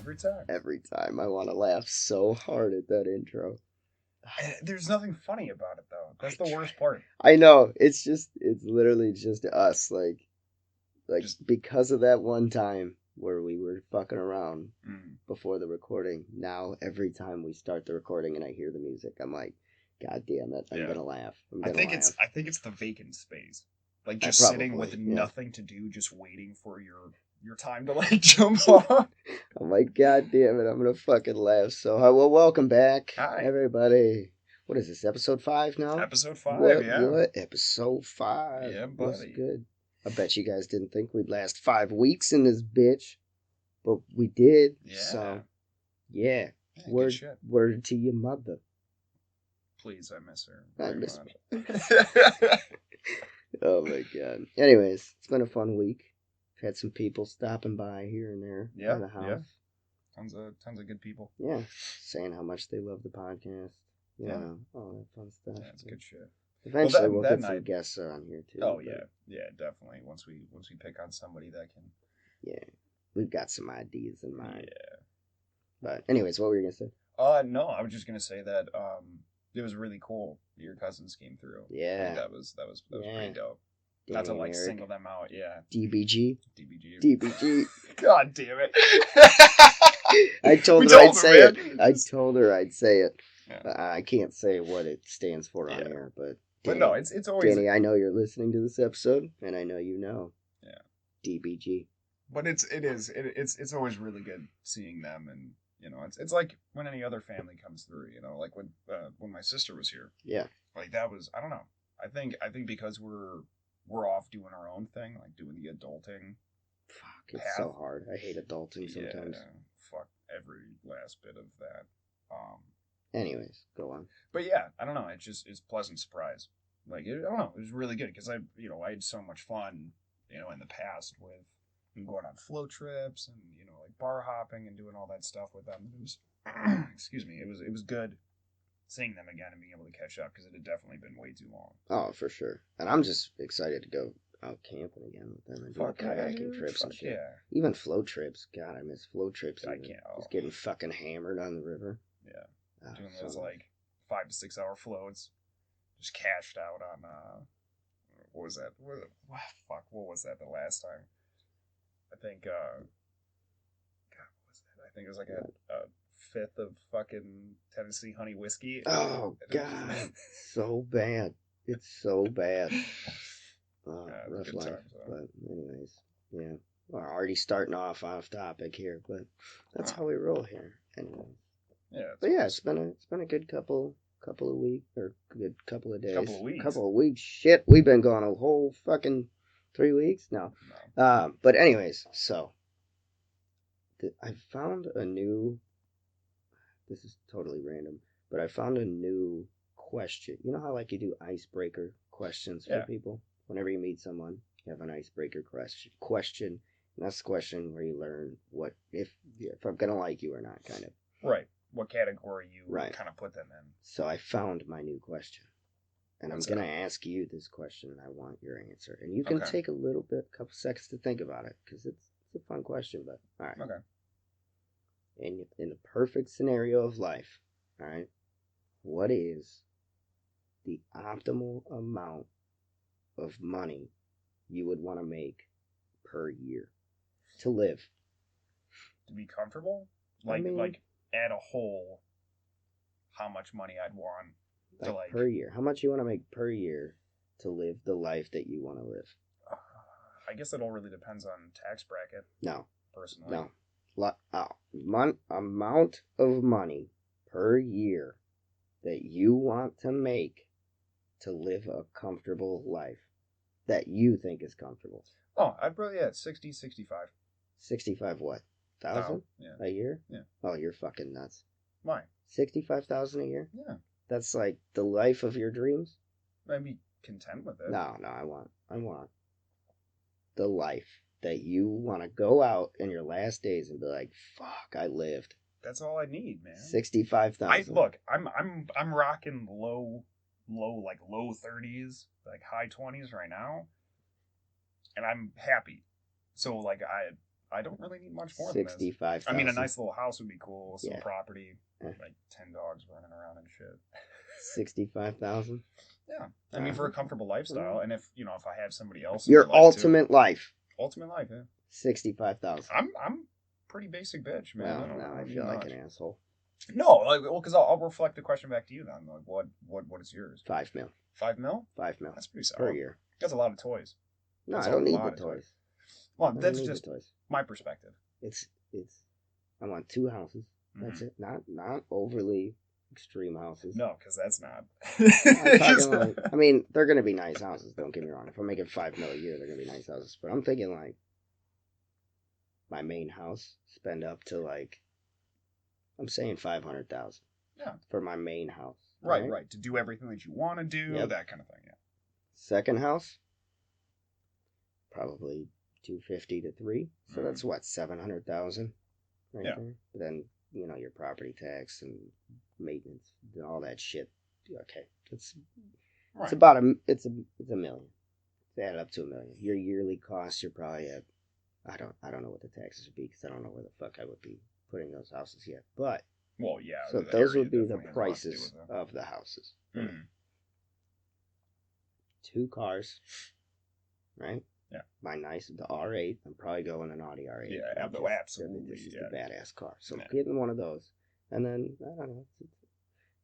Every time. Every time. I want to laugh so hard at that intro. There's nothing funny about it, though. That's the worst part. I know. It's literally just us. Like just because of that one time where we were fucking around before the recording, now every time we start the recording and I hear the music, I'm like, God damn it, I'm gonna laugh. I think it's the vacant space. Like just sitting with nothing to do, just waiting for your time to like jump on. I'm like, God damn it, I'm gonna fucking laugh so hard. Well, welcome back, everybody. What is this, episode 5 now? Episode 5, What? Episode 5. Yeah, buddy. What's good? I bet you guys didn't think we'd last 5 weeks in this bitch, but we did. Yeah. So, yeah. Word to your mother. Please, I miss her. I miss her. Oh my god. Anyways, it's been a fun week. Had some people stopping by here and there in the house. Yeah. Tons of good people. Yeah. Saying how much they love the podcast. You know, all that fun stuff. Yeah, it's good shit. Eventually we'll get some guests on here too. Oh yeah. Yeah, definitely. Once we pick on somebody that can. Yeah. We've got some ideas in mind. Yeah. But anyways, what were you gonna say? No, I was just gonna say that it was really cool your cousins came through. Yeah. That was pretty dope. Danny, not to like Eric. Single them out, yeah. DBG. God damn it. I told her I'd say it. I told her I'd say it. Yeah. I can't say what it stands for on air, but Danny, no, it's always Danny. I know you're listening to this episode, and I know you know. Yeah. DBG. But it's always really good seeing them, and you know it's like when any other family comes through. You know, like when my sister was here. Yeah. Like that was I don't know. I think because we're off doing our own thing, like doing the adulting. Fuck, it's so hard. I hate adulting sometimes. Fuck every last bit of that. Anyways, go on. But yeah, I don't know. It's pleasant surprise. Like I don't know. It was really good because I had so much fun, in the past with going on float trips and like bar hopping and doing all that stuff with them. It was, excuse me. It was good seeing them again and being able to catch up because it had definitely been way too long. Oh, for sure. And I'm just excited to go out camping again with them and do kayaking trips and shit. Yeah. Even float trips. God, I miss float trips. I can't. Just getting fucking hammered on the river. Yeah. Doing those like 5 to 6 hour floats, just cashed out on what was that? What was that the last time? I think God, what was that? I think it was like a fifth of fucking Tennessee honey whiskey. Oh God, so bad. It's so bad. Rough life. Time, so. But anyways, yeah, we're already starting off topic here, but that's how we roll here. Anyway. Yeah, but yeah, it's been a good couple of weeks or good couple of days. Couple of weeks. Shit, we've been gone a whole fucking 3 weeks now. No. But anyways, so I found a new. This is totally random, but I found a new question. You know how like you do icebreaker questions for people whenever you meet someone, you have an icebreaker question, and that's the question where you learn what if I'm gonna like you or not, kind of. Right. What category you kind of put them in. So I found my new question. And I'm going to ask you this question, and I want your answer. And you can take a couple seconds to think about it, because it's a fun question, but all right. Okay. In the perfect scenario of life, all right, what is the optimal amount of money you would want to make per year to live? To be comfortable? Like at a whole, how much money I'd want to like per year. How much you want to make per year to live the life that you want to live? I guess it all really depends on tax bracket. No. Personally. No. Amount of money per year that you want to make to live a comfortable life that you think is comfortable. Oh, I'd probably 60, 65. 65 what? 1,000 a year? Yeah. Oh, you're fucking nuts. Why? 65,000 a year? Yeah. That's like the life of your dreams? I'd be content with it. No, I want the life that you want to go out in your last days and be like, fuck, I lived. That's all I need, man. 65,000. Look, I'm rocking low 30s, like high 20s right now, and I'm happy. So like I don't really need much more than this. 65,000. I mean, a nice little house would be cool. Some Yeah. property, like 10 dogs running around and shit. 65,000. Yeah, I mean, for a comfortable lifestyle, and if I have somebody else, your ultimate life. Ultimate life, yeah. 65,000. I'm pretty basic bitch, man. Well, now I feel like an asshole. No, because I'll reflect the question back to you then. Like, what is yours? 5 mil. 5 mil? 5 mil. That's pretty solid. Per year. That's a lot of toys. No, I don't need the toys. Well, that's just my perspective. It's. I want 2 houses. That's it. Not overly extreme houses. No, because that's not. I mean, they're gonna be nice houses. Don't get me wrong. If I'm making 5 mil a year, they're gonna be nice houses. But I'm thinking like my main house, spend up to like, I'm saying 500,000. Yeah. For my main house. Right. To do everything that you want to do, that kind of thing. Yeah. Second house, probably 250 to 3. So that's what, 700,000 right there. But then your property tax and maintenance and all that shit. Okay, it's about it's a million. It's added up to $1 million. Your yearly costs, you're probably at, I don't know what the taxes would be because I don't know where the fuck I would be putting those houses yet. But well, yeah. So those would be the prices of the houses. Mm-hmm. 2 cars, right? Yeah. The R8. I'm probably going an Audi R8. Yeah, absolutely. This is the badass car. So getting one of those, and then I don't know.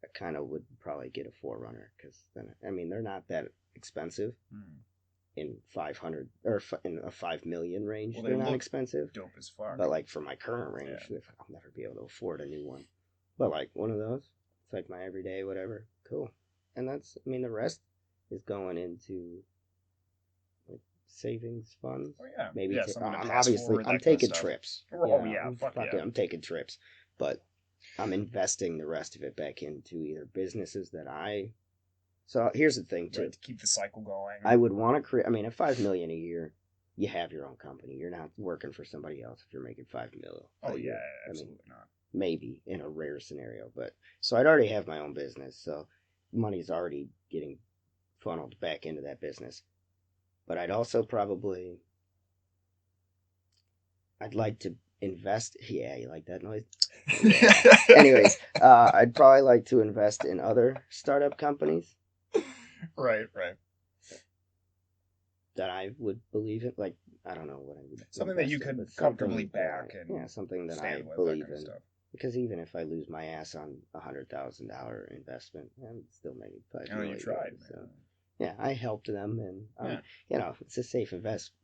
I kind of would probably get a 4Runner because then they're not that expensive. In 500 or in a 5 million range, they're not expensive. Dope as fuck. But like for my current range, I'll never be able to afford a new one. But like one of those, it's like my everyday whatever. Cool. And that's the rest is going into like savings funds. Oh yeah. Maybe obviously I'm taking trips. Fuck yeah. I'm taking trips, but I'm investing the rest of it back into either businesses that So here's the thing too. Right, to keep the cycle going. I would want to create. At $5 million a year, you have your own company. You're not working for somebody else if you're making $5 million. Oh yeah, absolutely not. Maybe in a rare scenario, but so I'd already have my own business, so money's already getting funneled back into that business. But I'd also I'd like to invest. Yeah, you like that noise? Yeah. Anyways, I'd probably like to invest in other startup companies. Right. That I would believe in. Like, I don't know what I would. Something that you could comfortably back and something that I believe in. Because even if I lose my ass on $100,000 investment, I'm still making $5 million. You tried, so, yeah, I helped them, and it's a safe investment.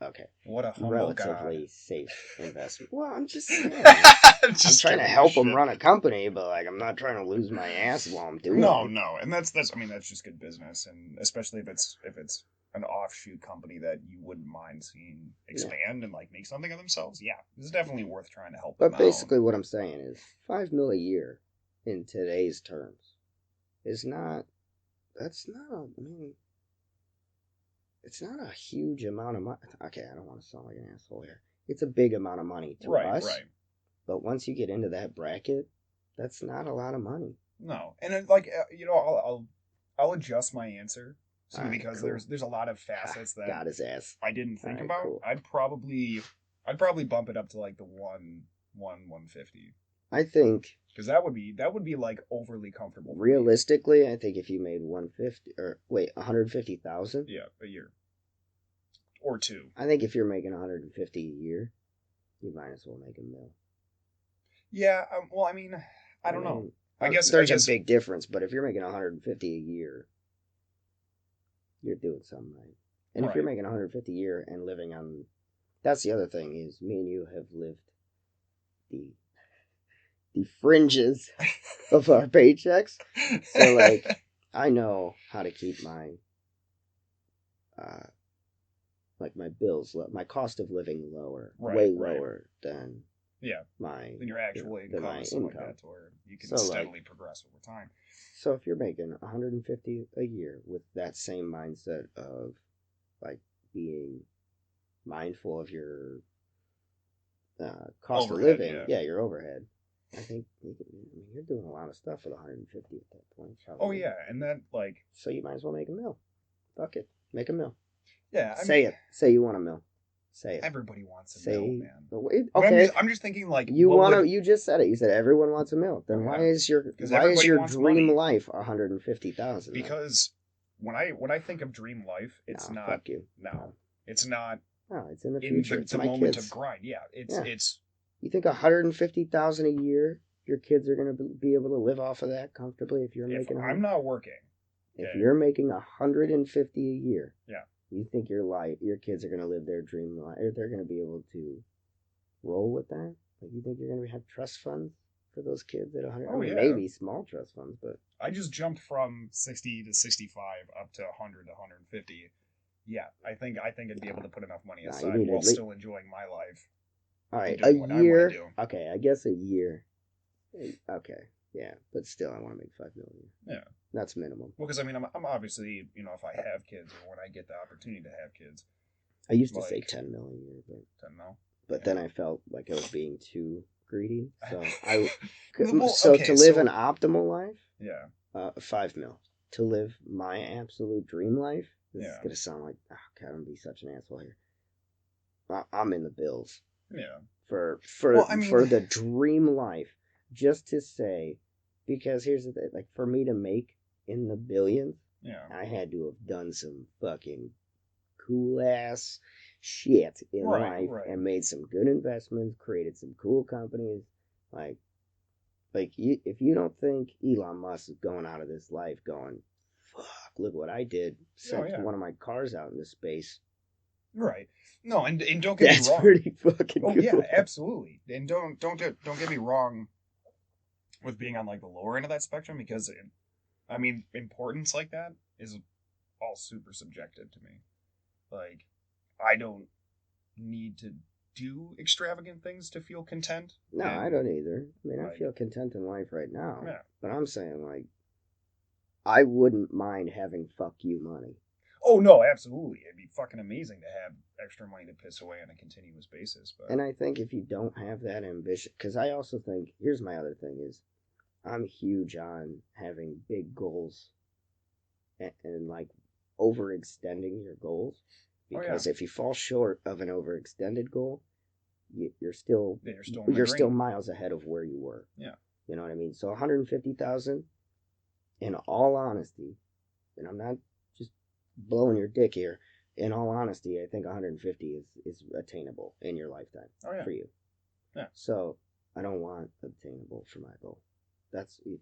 Okay. What a humble relatively God. Safe investment. Well, I'm just saying. I'm trying to help them run a company, but like I'm not trying to lose my ass while I'm doing it. No, and that's just good business, and especially if it's an offshoot company that you wouldn't mind seeing expand and like make something of themselves. Yeah, it's definitely worth trying to help them out. But basically, what I'm saying is $5 million a year in today's terms is not. That's not. It's not a huge amount of money. Okay, I don't want to sound like an asshole here. It's a big amount of money to us. Right. But once you get into that bracket, that's not a lot of money. No, and it, I'll adjust my answer because cool. there's a lot of facets that got his ass. I didn't think about. Cool. I'd probably bump it up to like the 150. I think because that would be like overly comfortable. Realistically, I think if you made 150,000, yeah, a year or 2. I think if you're making 150 a year, you might as well make $1 million. Yeah, well, I don't know. I guess there's a big difference, but if you're making 150 a year, you're doing something right. And if you're making 150 a year and living on, that's the other thing is me and you have lived the fringes of our paychecks. So like I know how to keep my my bills, my cost of living lower, lower than than your actual income, like that, to where you can steadily progress over time. So if you're making 150 a year with that same mindset of like being mindful of your cost overhead, of living, your overhead. I think you're doing a lot of stuff with 150 at that point. Probably. Oh yeah, and that so you might as well make $1 million. Fuck it, make $1 million. Yeah, say it. Say you want $1 million. Say it. Everybody wants a Say, mill, man. Okay. I'm just thinking like you just said it. You said everyone wants a mill. Then why is your dream life 150,000? Because when I think of dream life, it's not. Fuck you. No, it's not. No, it's in the future. It's the moment of grind. Yeah, it's. You think 150,000 a year, your kids are going to be able to live off of that comfortably if you're making? I'm not working. If you're making 150 a year, yeah, you think your kids are going to live their dream life, or they're going to be able to roll with that? Like, you think you're going to have trust funds for those kids at 100? Maybe small trust funds, but I just jumped from 60 to 65 up to 100 to 150. Yeah, I think I'd be able to put enough money aside while still enjoying my life. All right, a year. Okay, I guess a year. Okay, yeah, but still, I want to make $5 million. Yeah, that's minimum. Well, because I mean, I'm obviously, if I have kids or when I get the opportunity to have kids. I used to say 10 million a year, but 10 mil. But then I felt like I was being too greedy, so to live an optimal life. Yeah. 5 mil to live my absolute dream life. This is gonna sound like, oh God, I'm gonna be such an asshole here. I'm in the bills. Yeah. For the dream life, just to say, because here's the thing, like for me to make in the billions, I had to have done some fucking cool ass shit in life and made some good investments, created some cool companies, if you don't think Elon Musk is going out of this life going, fuck, look what I did, sent one of my cars out into space. Right. No, and don't get me wrong. That's pretty fucking cool. Yeah, absolutely. And don't get me wrong with being on like the lower end of that spectrum, because importance like that is all super subjective to me. Like, I don't need to do extravagant things to feel content. No, I don't either. I mean, I feel content in life right now. Yeah. But I'm saying, like, I wouldn't mind having fuck you money. Oh, no, absolutely. It'd be fucking amazing to have extra money to piss away on a continuous basis. But... And I think if you don't have that ambition, because I also think, here's my other thing is, I'm huge on having big goals and like, overextending your goals. Because if you fall short of an overextended goal, you're still miles ahead of where you were. Yeah. You know what I mean? So 150,000, in all honesty, and I'm not just blowing your dick here, in all honesty, I think 150 is attainable in your lifetime for you. Yeah. So I don't want obtainable for my goal. That's you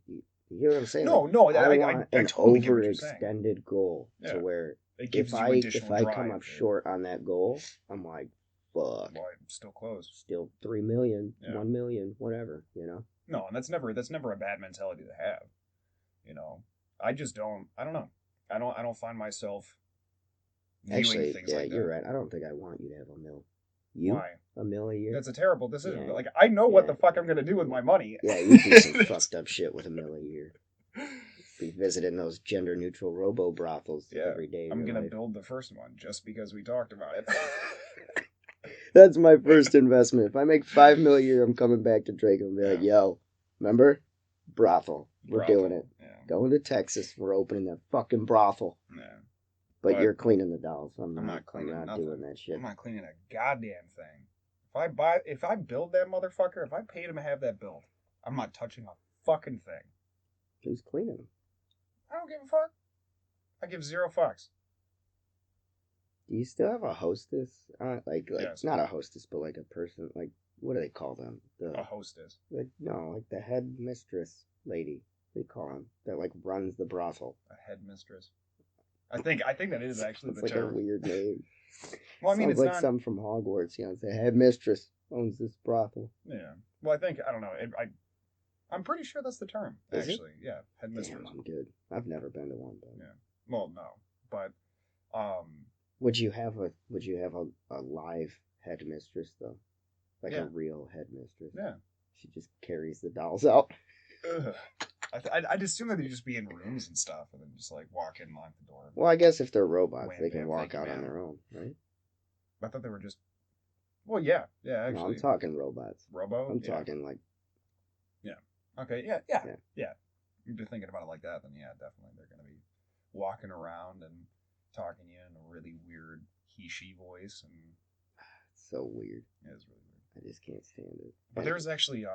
hear what I'm saying? No, I want an totally overextended goal to where if I come up short on that goal, I'm like, fuck. Well, I'm still close. Still 3 million, 1 million, whatever, No, and that's never a bad mentality to have. I just don't. I don't know. I don't find myself viewing things like that. You're right. I don't think I want you to have a mill. Why? $1 million a year? That's a terrible decision. Yeah. Like, I know what the fuck I'm going to do with my money. Yeah, you do some fucked up shit with $1 million a year. Be visiting those gender-neutral robo-brothels every day. I'm going to build the first one just because we talked about it. That's my first investment. If I make $5 million a year, I'm coming back to Drake and be like, yo, remember? Brothel. We're doing it. Yeah. Going to Texas. We're opening that fucking brothel. Yeah. But you're cleaning the dolls. I'm not doing that shit. I'm not cleaning a goddamn thing. If I build that motherfucker, if I paid him to have that built, I'm not touching a fucking thing. Who's cleaning them? I don't give a fuck. I give zero fucks. Do you still have a hostess? Yes. Not a hostess, but like a person, like, what do they call them? A hostess. Like the head mistress lady. They call them that like runs the brothel. A headmistress. I think that is actually the term. Like a weird name. Well, I mean, sounds like something from Hogwarts. It's a headmistress owns this brothel. Yeah. Well, I don't know. I'm pretty sure that's the term. Is actually, it? Yeah, headmistress. Damn, I'm good. I've never been to one. But... Yeah. Well, no, but would you have a live headmistress though, like a real headmistress? Yeah. She just carries the dolls out. Ugh. I'd assume that they'd just be in rooms and stuff, and then just like walk in and lock the door. Well, I guess if they're robots, they can walk out on their own, right? I thought they were just. Well, yeah, actually. No, I'm talking robots. I'm talking like. Yeah. Okay. Yeah. You've been thinking about it like that, then yeah, definitely they're gonna be walking around and talking to you in a really weird he/she voice, and so weird. It is really weird. I just can't stand it. But there was actually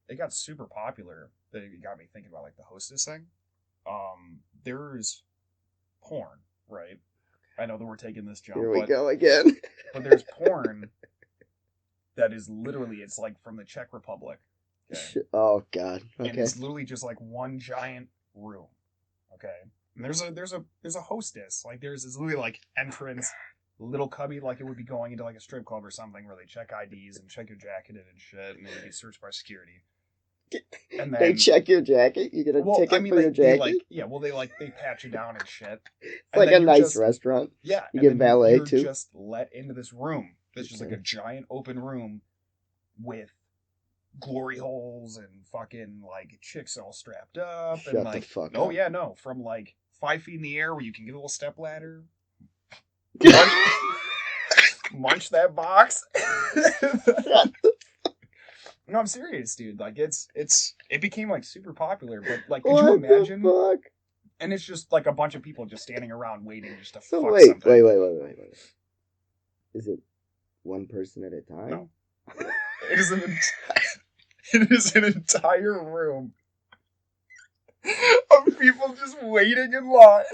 it got super popular. That it got me thinking about like the hostess thing. There's porn, right? I know that we're taking this jump. Here we go again. But there's porn that is literally, it's like from the Czech Republic. Okay? Oh God. Okay. And it's literally just like one giant room. Okay. And there's a hostess. Like there's this literally like entrance, little cubby, like it would be going into like a strip club or something where they check IDs and check your jacket in and shit, and then you get searched by security. And then they check your jacket. You get a ticket for your jacket. They pat you down and shit. It's like a nice restaurant. Yeah, you get valet too. You're just let into this room. It's just like a giant open room with glory holes and fucking like chicks all strapped up. Shut and like, the fuck oh up. yeah, no, from like 5 feet in the air where you can get a little step ladder. Munch that box. No, I'm serious, dude. Like it became like super popular, but like could you imagine? The fuck? And it's just like a bunch of people just standing around waiting just to fuck wait, something. Wait. Is it one person at a time? No. It is an entire room of people just waiting in line.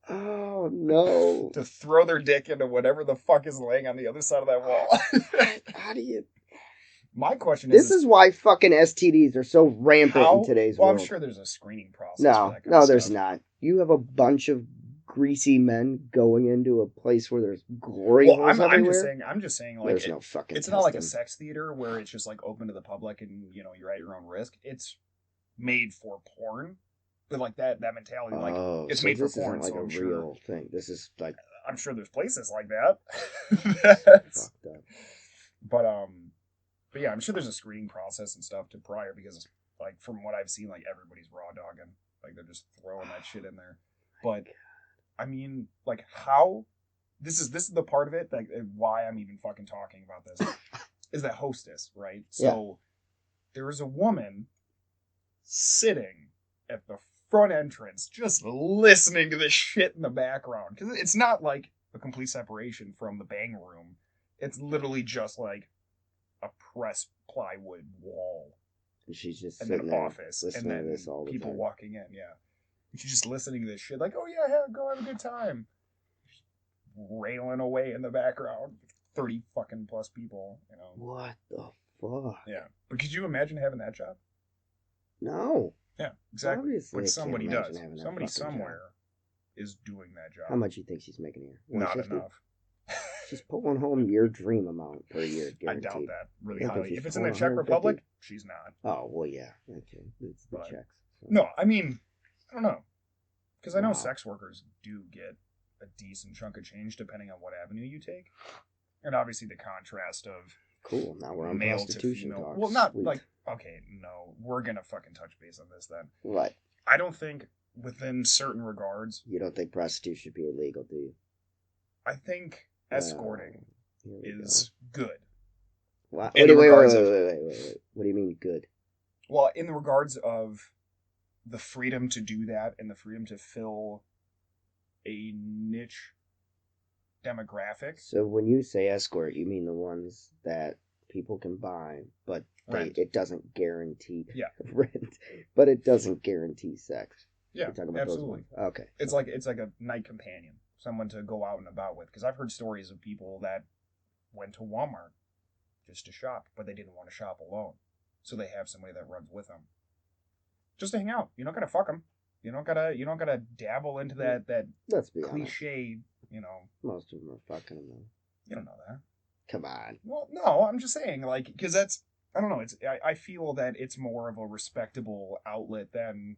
Oh no. To throw their dick into whatever the fuck is laying on the other side of that wall. How do you... My question is... This is why fucking STDs are so rampant in today's world. I'm sure there's a screening process No, for that kind of there's stuff. not. You have a bunch of greasy men going into a place where there's glory holes everywhere. I'm just saying, like, there's no fucking it's not like a sex theater where it's just like open to the public and, you know, you're at your own risk. It's made for porn. But like that mentality, like it's made for porn. Like a real thing. This is like I'm sure there's places like that. Fucked up. But yeah, I'm sure there's a screening process and stuff to prior because like from what I've seen, like everybody's raw dogging, like they're just throwing that shit in there. But I mean, like how this is the part of it that why I'm even fucking talking about this is that hostess, right? So there is a woman sitting at the front entrance just listening to this shit in the background because it's not like a complete separation from the bang room. It's literally just like a pressed plywood wall and she's just and sitting an office and then this all the people time. walking in. And she's just listening to this shit like, oh yeah, go have a good time, just railing away in the background, 30 fucking plus people, you know. What the fuck? Yeah, but could you imagine having that job? No. Yeah, exactly. Obviously, but somebody does. Somebody somewhere somewhere is doing that job. How much do you think she's making here? Not enough. She's pulling home your dream amount per year, guaranteed. I doubt that really highly. If it's in the 150? Czech Republic, she's not. Oh, well, yeah. Okay. It's the Czechs. So. No, I mean, I don't know. Because I know sex workers do get a decent chunk of change depending on what avenue you take. And obviously the contrast of cool, now we're on male prostitution to female. talk. Well, not Sweet. like, okay, no, we're going to fucking touch base on this then. What? I don't think within certain regards. You don't think prostitution should be illegal, do you? I think escorting is good. Wait. What do you mean good? Well, in the regards of the freedom to do that and the freedom to fill a niche demographic. So when you say escort, you mean the ones that people can buy, but it doesn't guarantee rent, but it doesn't guarantee sex. Yeah, absolutely. Okay. It's like a night companion, someone to go out and about with. Because I've heard stories of people that went to Walmart just to shop, but they didn't want to shop alone, so they have somebody that runs with them, just to hang out. You don't gotta fuck them. You don't gotta dabble into that Let's be cliche. Honest. You know, most of them are fucking them. You don't know that. Come on. Well, no, I'm just saying, like, because that's I don't know. I feel that it's more of a respectable outlet than.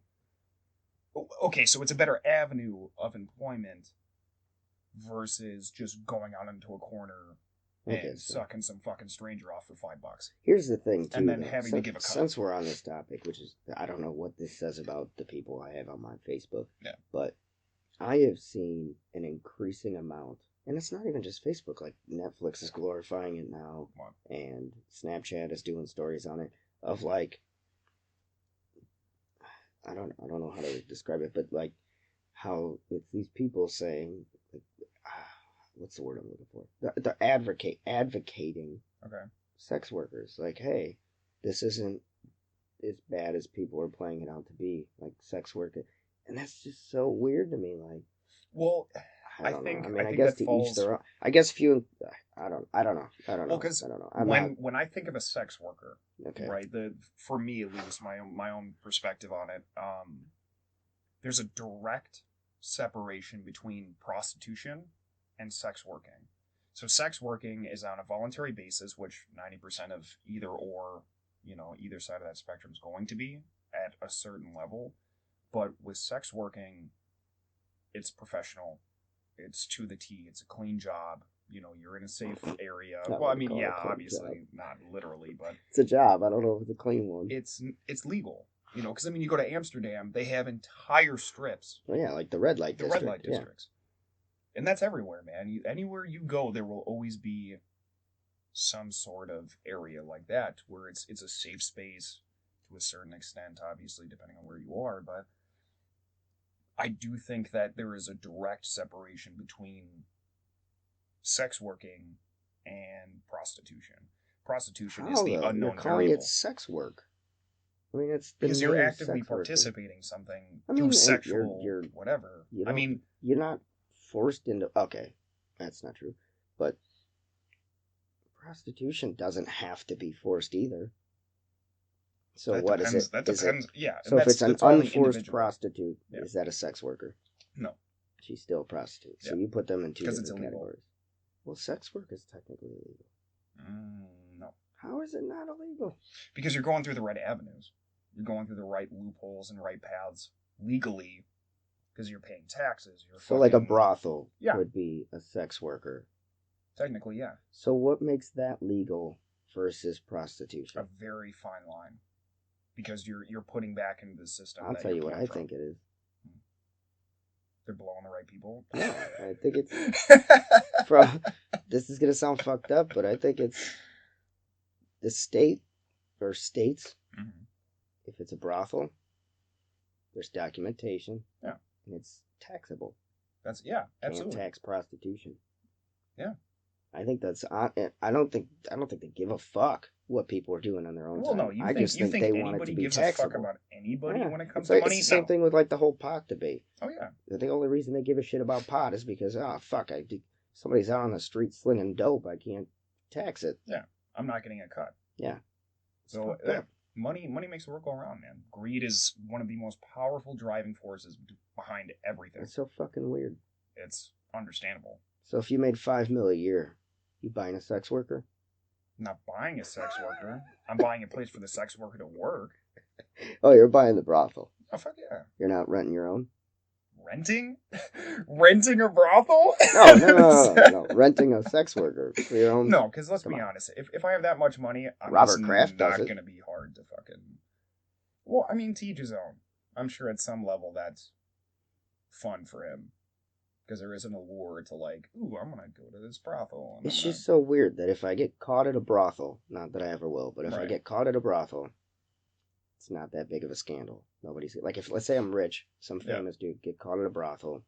Okay, so it's a better avenue of employment versus just going out into a corner and sucking some fucking stranger off for $5. Here's the thing, too. And then having to give a cut. Since we're on this topic, which is, I don't know what this says about the people I have on my Facebook, but I have seen an increasing amount, and it's not even just Facebook, like Netflix is glorifying it now, and Snapchat is doing stories on it, of like, I don't know how to describe it, but like how it's these people saying, like, what's the word I'm looking for? They're advocating Okay. sex workers. Like, hey, this isn't as bad as people are playing it out to be. Like sex work, and that's just so weird to me. Like, well, I don't know. I mean, I I think guess that to falls. each their own. I guess few. I don't know. Well, because I don't know. when I think of a sex worker, Okay. right? For me at least, my own perspective on it, there's a direct separation between prostitution and sex working. So sex working is on a voluntary basis, which 90% of either or, either side of that spectrum is going to be at a certain level. But with sex working, it's professional. It's to the T. It's a clean job. You're in a safe area. Well, I mean, yeah, obviously not literally, but it's a job. I don't know if it's a clean one. It's legal. Because I mean, you go to Amsterdam, they have entire strips. Oh yeah, like the red light district. The red light districts. And that's everywhere, man. Anywhere you go, there will always be some sort of area like that where it's a safe space to a certain extent, obviously, depending on where you are. But I do think that there is a direct separation between sex working and prostitution. Prostitution is the unknown You're calling variable. it sex work. I mean, it's because you're actively participating in something through sexual you're whatever. I mean, you're not forced into. Okay, that's not true. But prostitution doesn't have to be forced either. So that what depends, is it? That depends. Yeah. So if it's an unforced prostitute, is that a sex worker? No. She's still a prostitute. So you put them in two different categories. Well, sex work is technically illegal. No. How is it not illegal? Because you're going through the right avenues. You're going through the right loopholes and right paths legally because you're paying taxes. So like a brothel would be a sex worker. Technically, yeah. So what makes that legal versus prostitution? A very fine line. Because you're putting back into the system. I'll tell you what I think it is. They're blowing the right people. No, I think it's this is gonna sound fucked up, but I think it's the state or states. Mm-hmm. If it's a brothel, there's documentation. Yeah. And it's taxable. That's absolutely. Can't tax prostitution. Yeah. I think that's. I don't think they give a fuck what people are doing on their own time. No, I just think they want it to be gives taxable. a fuck about anybody when it comes to money? It's the same thing with like the whole pot debate. Oh yeah. The only reason they give a shit about pot is because somebody's out on the street slinging dope. I can't tax it. Yeah, I'm not getting a cut. Yeah. So money makes the world go around, man. Greed is one of the most powerful driving forces behind everything. It's so fucking weird. It's understandable. So if you made $5 million a year, you buying a sex worker? I'm not buying a sex worker. I'm buying a place for the sex worker to work. Oh, you're buying the brothel. Oh, fuck yeah. You're not renting your own? Renting? Renting a brothel? No. Renting a sex worker for your own. No, because let's be honest. If I have that much money, I'm Robert Kraft not going to be hard to fucking... Well, I mean, to each his own. I'm sure at some level that's fun for him. Because there is an allure to like, ooh, I'm going to go to this brothel. It's just so weird that if I get caught at a brothel, not that I ever will, but if I get caught at a brothel, it's not that big of a scandal. Nobody's like, if let's say I'm rich, some famous dude get caught at a brothel,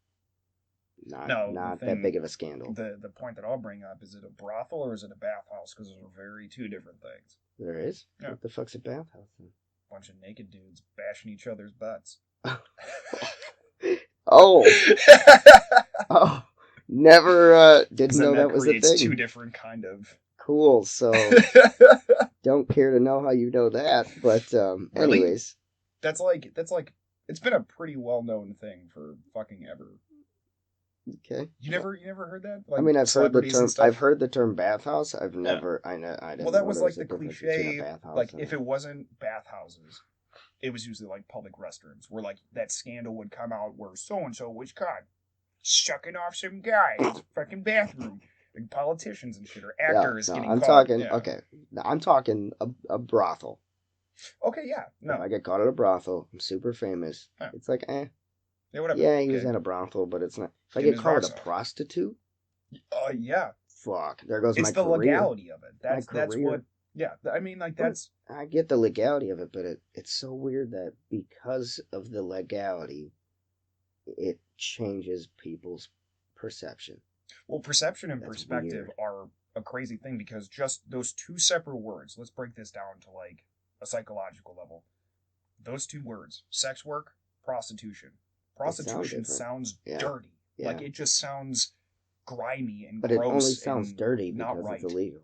not that big of a scandal. The point that I'll bring up, is it a brothel or is it a bathhouse? Because those are two different things. There is? Yeah. What the fuck's a bathhouse then? Bunch of naked dudes bashing each other's butts. Oh. Oh. Never didn't know that was a thing. Two different kind of. Cool. So don't care to know how you know that, but really? Anyways. That's like it's been a pretty well known thing for fucking ever. Okay. You never heard that? Like, I mean, I've heard the term bathhouse. I've never I didn't. Well, that was like the cliche. Like if it wasn't bathhouses, it was usually like public restrooms where like that scandal would come out where so and so was caught sucking off some guy in his fucking bathroom. Like politicians and shit or actors getting caught. I'm talking a brothel. Okay, yeah. No. If I get caught at a brothel, I'm super famous. Huh. It's like, Yeah, whatever. Yeah, he was at a brothel, but it's not. If I get caught at a prostitute, yeah. Fuck, there goes my career. It's the legality of it. That's what. Yeah, I mean, like that's. I get the legality of it, but it's so weird that because of the legality, it changes people's perception. Well, perception and That's perspective weird. are a crazy thing because just those two separate words, let's break this down to like a psychological level. Those two words, sex work, prostitution. They sound Prostitution different. sounds Yeah. dirty. Yeah. Like it just sounds grimy and But it only gross sounds and dirty not because right. it's illegal.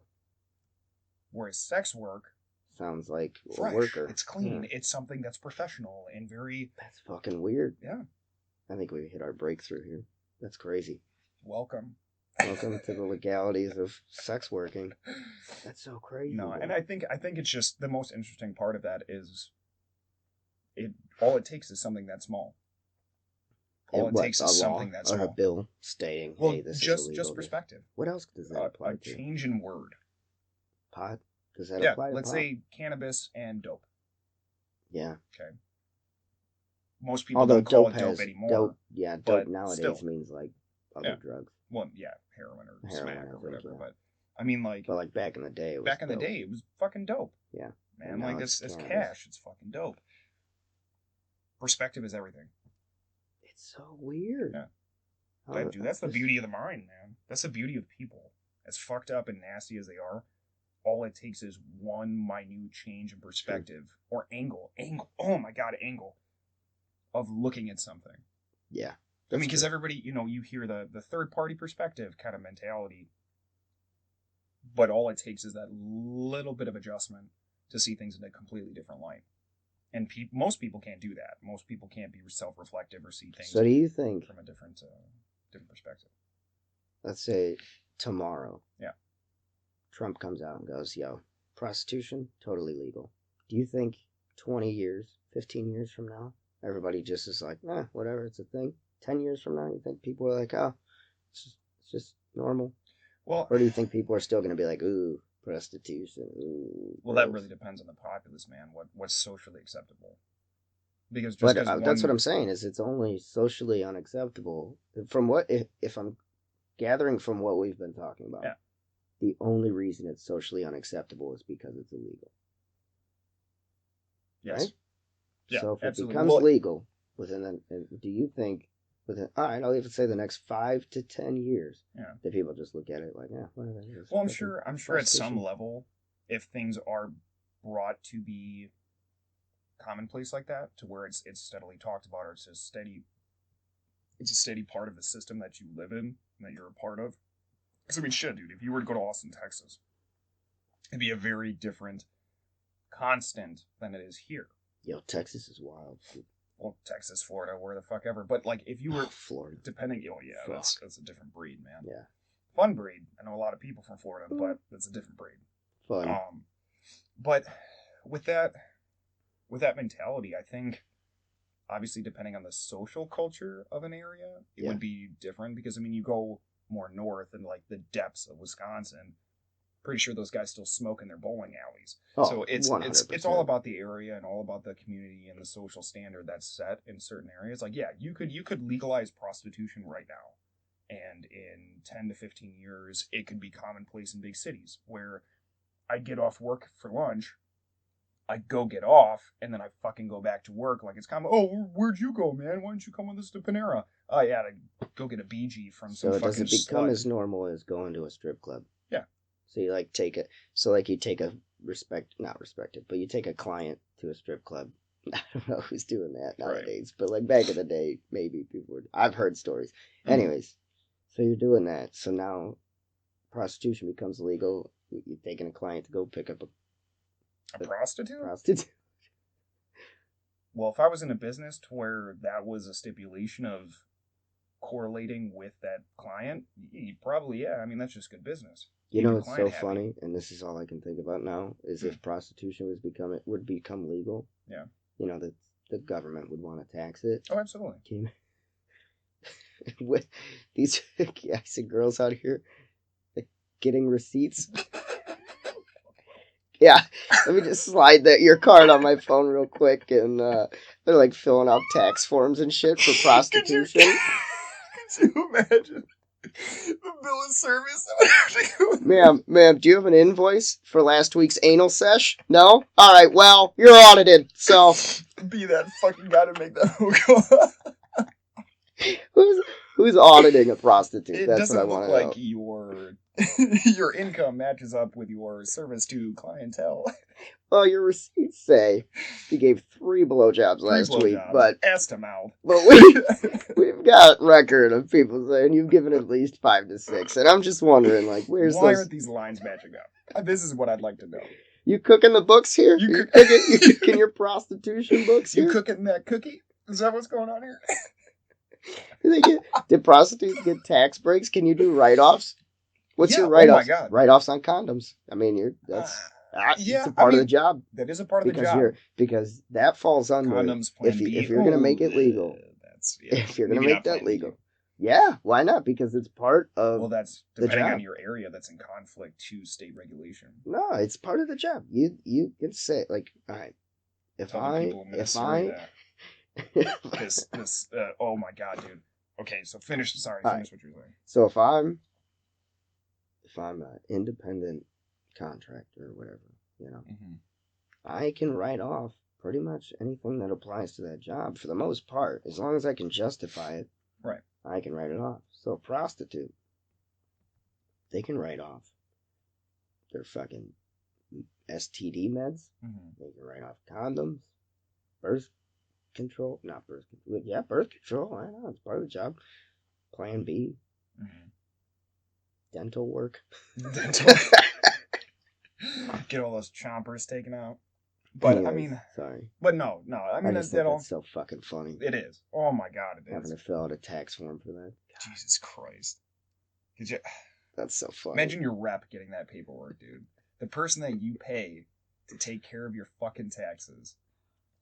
Whereas sex work Sounds like a fresh, worker. it's clean, Yeah. it's something that's professional and very That's fucking weird. yeah. I think we hit our breakthrough here. That's crazy. Welcome. Welcome to the legalities of sex working. That's so crazy. No, man. and I think it's just the most interesting part of that is all it takes is something that small. All it takes is something that's or a small. bill stating, Well, hey, this is just illegal. perspective. What else does that apply A to? change in word. Pot? Does that Yeah, apply to let's pot? say cannabis and dope. Yeah. Okay. Most people Although don't call dope it dope has anymore. dope. Yeah, dope but nowadays still. means like other Yeah. drugs. Well, yeah, heroin or Heroin, smack I or think, whatever. yeah. But I mean, like But like back in the day, it was back in the dope. day, it was fucking dope. Yeah. Man, And like now it's it's cash. It's fucking dope. Perspective is everything. It's so weird. Yeah. How- Dude, that's the just- beauty of the mind, man. That's the beauty of people. As fucked up and nasty as they are, all it takes is one minute change in perspective or angle. Oh my god, angle of looking at something. Yeah. I mean, because true. everybody, you hear the third party perspective kind of mentality, but all it takes is that little bit of adjustment to see things in a completely different light. And most people can't do that. Most people can't be self-reflective or see things So do you think, from a different perspective. let's say tomorrow, Yeah. Trump comes out and goes, yo, prostitution, totally legal. Do you think 20 years, 15 years from now, everybody just is like, whatever, it's a thing? 10 years from now, you think people are like, oh, it's just normal? Well, Or do you think people are still going to be like, ooh, prostitution, ooh. well, that gross. really depends on the populace, man. What's socially acceptable? Because just But because that's what I'm saying, is it's only socially unacceptable. From what, if I'm gathering from what we've been talking about, Yeah. the only reason it's socially unacceptable is because it's illegal. yes, Right? yeah, So if absolutely. it becomes Well, legal do you think within, all right, I'll even say the next 5 to 10 years, Yeah. that people just look at it like, whatever. it's Well, I'm fucking sure at some prostitution. level, if things are brought to be commonplace like that, to where it's steadily talked about, or it's a steady part of the system that you live in and that you're a part of. Because I mean, shit, dude, if you were to go to Austin, Texas, it'd be a very different constant than it is here. Yo, Texas is wild. Dude. Well, Texas, Florida, where the fuck ever. But like, if you were Florida. depending, oh yeah, Fuck. that's a different breed, man. Yeah. Fun breed. I know a lot of people from Florida, but that's a different breed. Fun. But with that mentality, I think obviously depending on the social culture of an area, it would be different, because I mean, you go more north in like the depths of Wisconsin, pretty sure those guys still smoke in their bowling alleys. So it's 100%. all about the area and all about the community and the social standard that's set in certain areas. Like, yeah, you could legalize prostitution right now, and in 10 to 15 years, it could be commonplace in big cities where I get off work for lunch, I go get off, and then I fucking go back to work like it's common. Oh, where'd you go, man? Why don't you come with us to Panera? Oh, yeah, to go get a BG from some So fucking does it become slut. as normal as going to a strip club? Yeah. So you like take it. So like you take a not respected, but you take a client to a strip club. I don't know who's doing that nowadays, but like back in the day, maybe people were. I've heard stories. Mhm. Anyways, so you're doing that. So now prostitution becomes legal. You're taking a client to go pick up A prostitute? prostitute. Well, if I was in a business to where that was a stipulation of correlating with that client, probably, yeah. I mean, that's just good business. You Keep know your what's so client happy. funny, and this is all I can think about now, is if prostitution would become legal. Yeah. You know, the government would want to tax it. Oh, absolutely. Can you, with these guys and girls out here like, getting receipts. Yeah, let me just slide your card on my phone real quick, and they're like filling out tax forms and shit for prostitution. Could you imagine the bill of service? Ma'am, do you have an invoice for last week's anal sesh? No? All right, well, you're audited, so. Be that fucking guy to make that hook. Who's auditing a prostitute? It That's what I doesn't want look to like know. your income matches up with your service to clientele. Well, your receipts say you gave 3 blowjobs last week, but ass to mouth. But we've got record of people saying you've given at least 5 to 6, and I'm just wondering, like, why aren't these lines matching up? This is what I'd like to know. You cooking the books here? You cooking your prostitution books here? You cooking that cookie? Is that what's going on here? Did prostitutes get tax breaks? Can you do write-offs? What's your Oh write-offs? my God. Write-offs on condoms. I mean, it's a part of the job. That is a part of the job. Because that falls under condoms. Plan if you're gonna make it legal. If you're gonna make that legal. Yeah, why not? Because it's part of. Well, that's depending on your area. That's in conflict to state regulation. No, it's part of the job. You can say, like, all right, if I this oh my God, dude. Okay, so finish what you're saying. So if I'm an independent contractor or whatever, I can write off pretty much anything that applies to that job for the most part, as long as I can justify it. Right. I can write it off. So a prostitute, they can write off their fucking STD meds. They can write off condoms, birth control. Yeah, birth control. I know, it's part of the job. Plan B. Dental work. Get all those chompers taken out. But anyways, I mean, sorry. But no. I mean, that's so fucking funny. It is. Oh my God, it is. Having to fill out a tax form for that. Jesus Christ. That's so funny. Imagine your rep getting that paperwork, dude. The person that you pay to take care of your fucking taxes.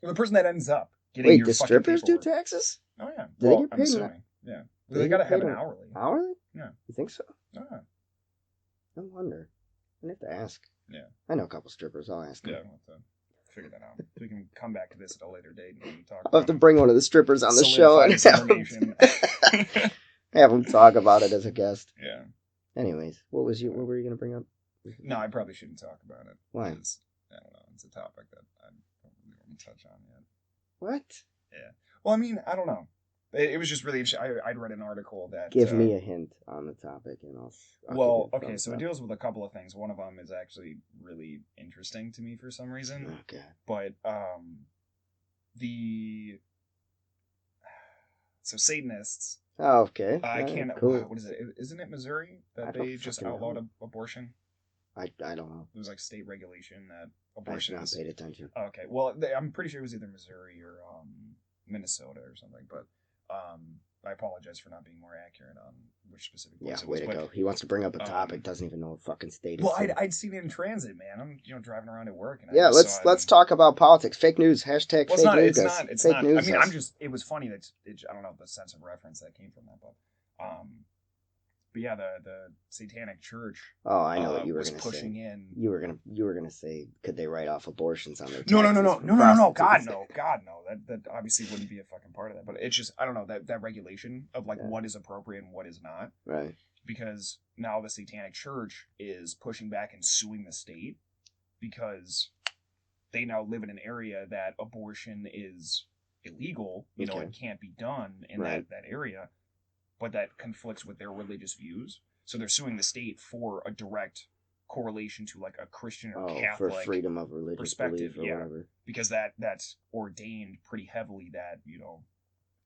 Or the person that ends up getting your fucking paperwork. Wait, do strippers do taxes? Oh yeah. Do they get paid? I'm assuming. Yeah. They gotta have an hourly. Hourly? Yeah. You think so? Yeah. No wonder. I have to ask. Yeah. I know a couple strippers. I'll ask them. Yeah, we'll have to figure that out. We can come back to this at a later date and talk. I'll have to bring one of the strippers on the show and have them talk about it as a guest. Yeah. Anyways, what were you going to bring up? No, I probably shouldn't talk about it. Why? I don't know. It's a topic that I don't really want to touch on yet. What? Yeah. Well, I mean, I don't know. It was just really interesting. I'd read an article that... Give me a hint on the topic, and I'll okay, so it deals with a couple of things. One of them is actually really interesting to me for some reason. Okay. But, so Satanists... Oh, okay. I can't... Cool. What is it? Isn't it Missouri that they just outlawed abortion? I don't know. It was like state regulation that abortion... I've not paid attention. Okay, well, I'm pretty sure it was either Missouri or Minnesota or something, but... I apologize for not being more accurate on which specific place it was. Yeah, way to go. He wants to bring up a topic, doesn't even know what fucking state it's in. Well, I'd seen it in transit, man. I'm driving around at work. And let's talk about politics. Fake news. Hashtag fake news. It's not. I mean, it was funny that, I don't know the sense of reference that came from that, but yeah, the Satanic Church. Oh, I know what you were going to say. Pushing in. You were going to say, could they write off abortions on their taxes? No. God, no. That obviously wouldn't be a fucking part of that. But it's just, I don't know, that regulation of what is appropriate and what is not. Right. Because now the Satanic Church is pushing back and suing the state because they now live in an area that abortion is illegal. It can't be done in that area. But that conflicts with their religious views. So they're suing the state for a direct correlation to like a Christian or Catholic for freedom of religious perspective, belief or whatever. Because that's ordained pretty heavily that,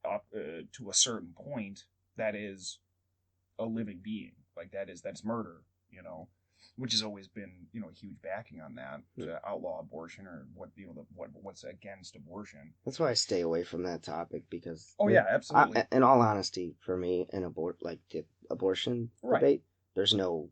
up to a certain point, that is a living being. Like that's murder, which has always been, a huge backing on that to outlaw abortion or what's against abortion. That's why I stay away from that topic because. Oh yeah, absolutely. In all honesty, for me, the abortion debate, there's no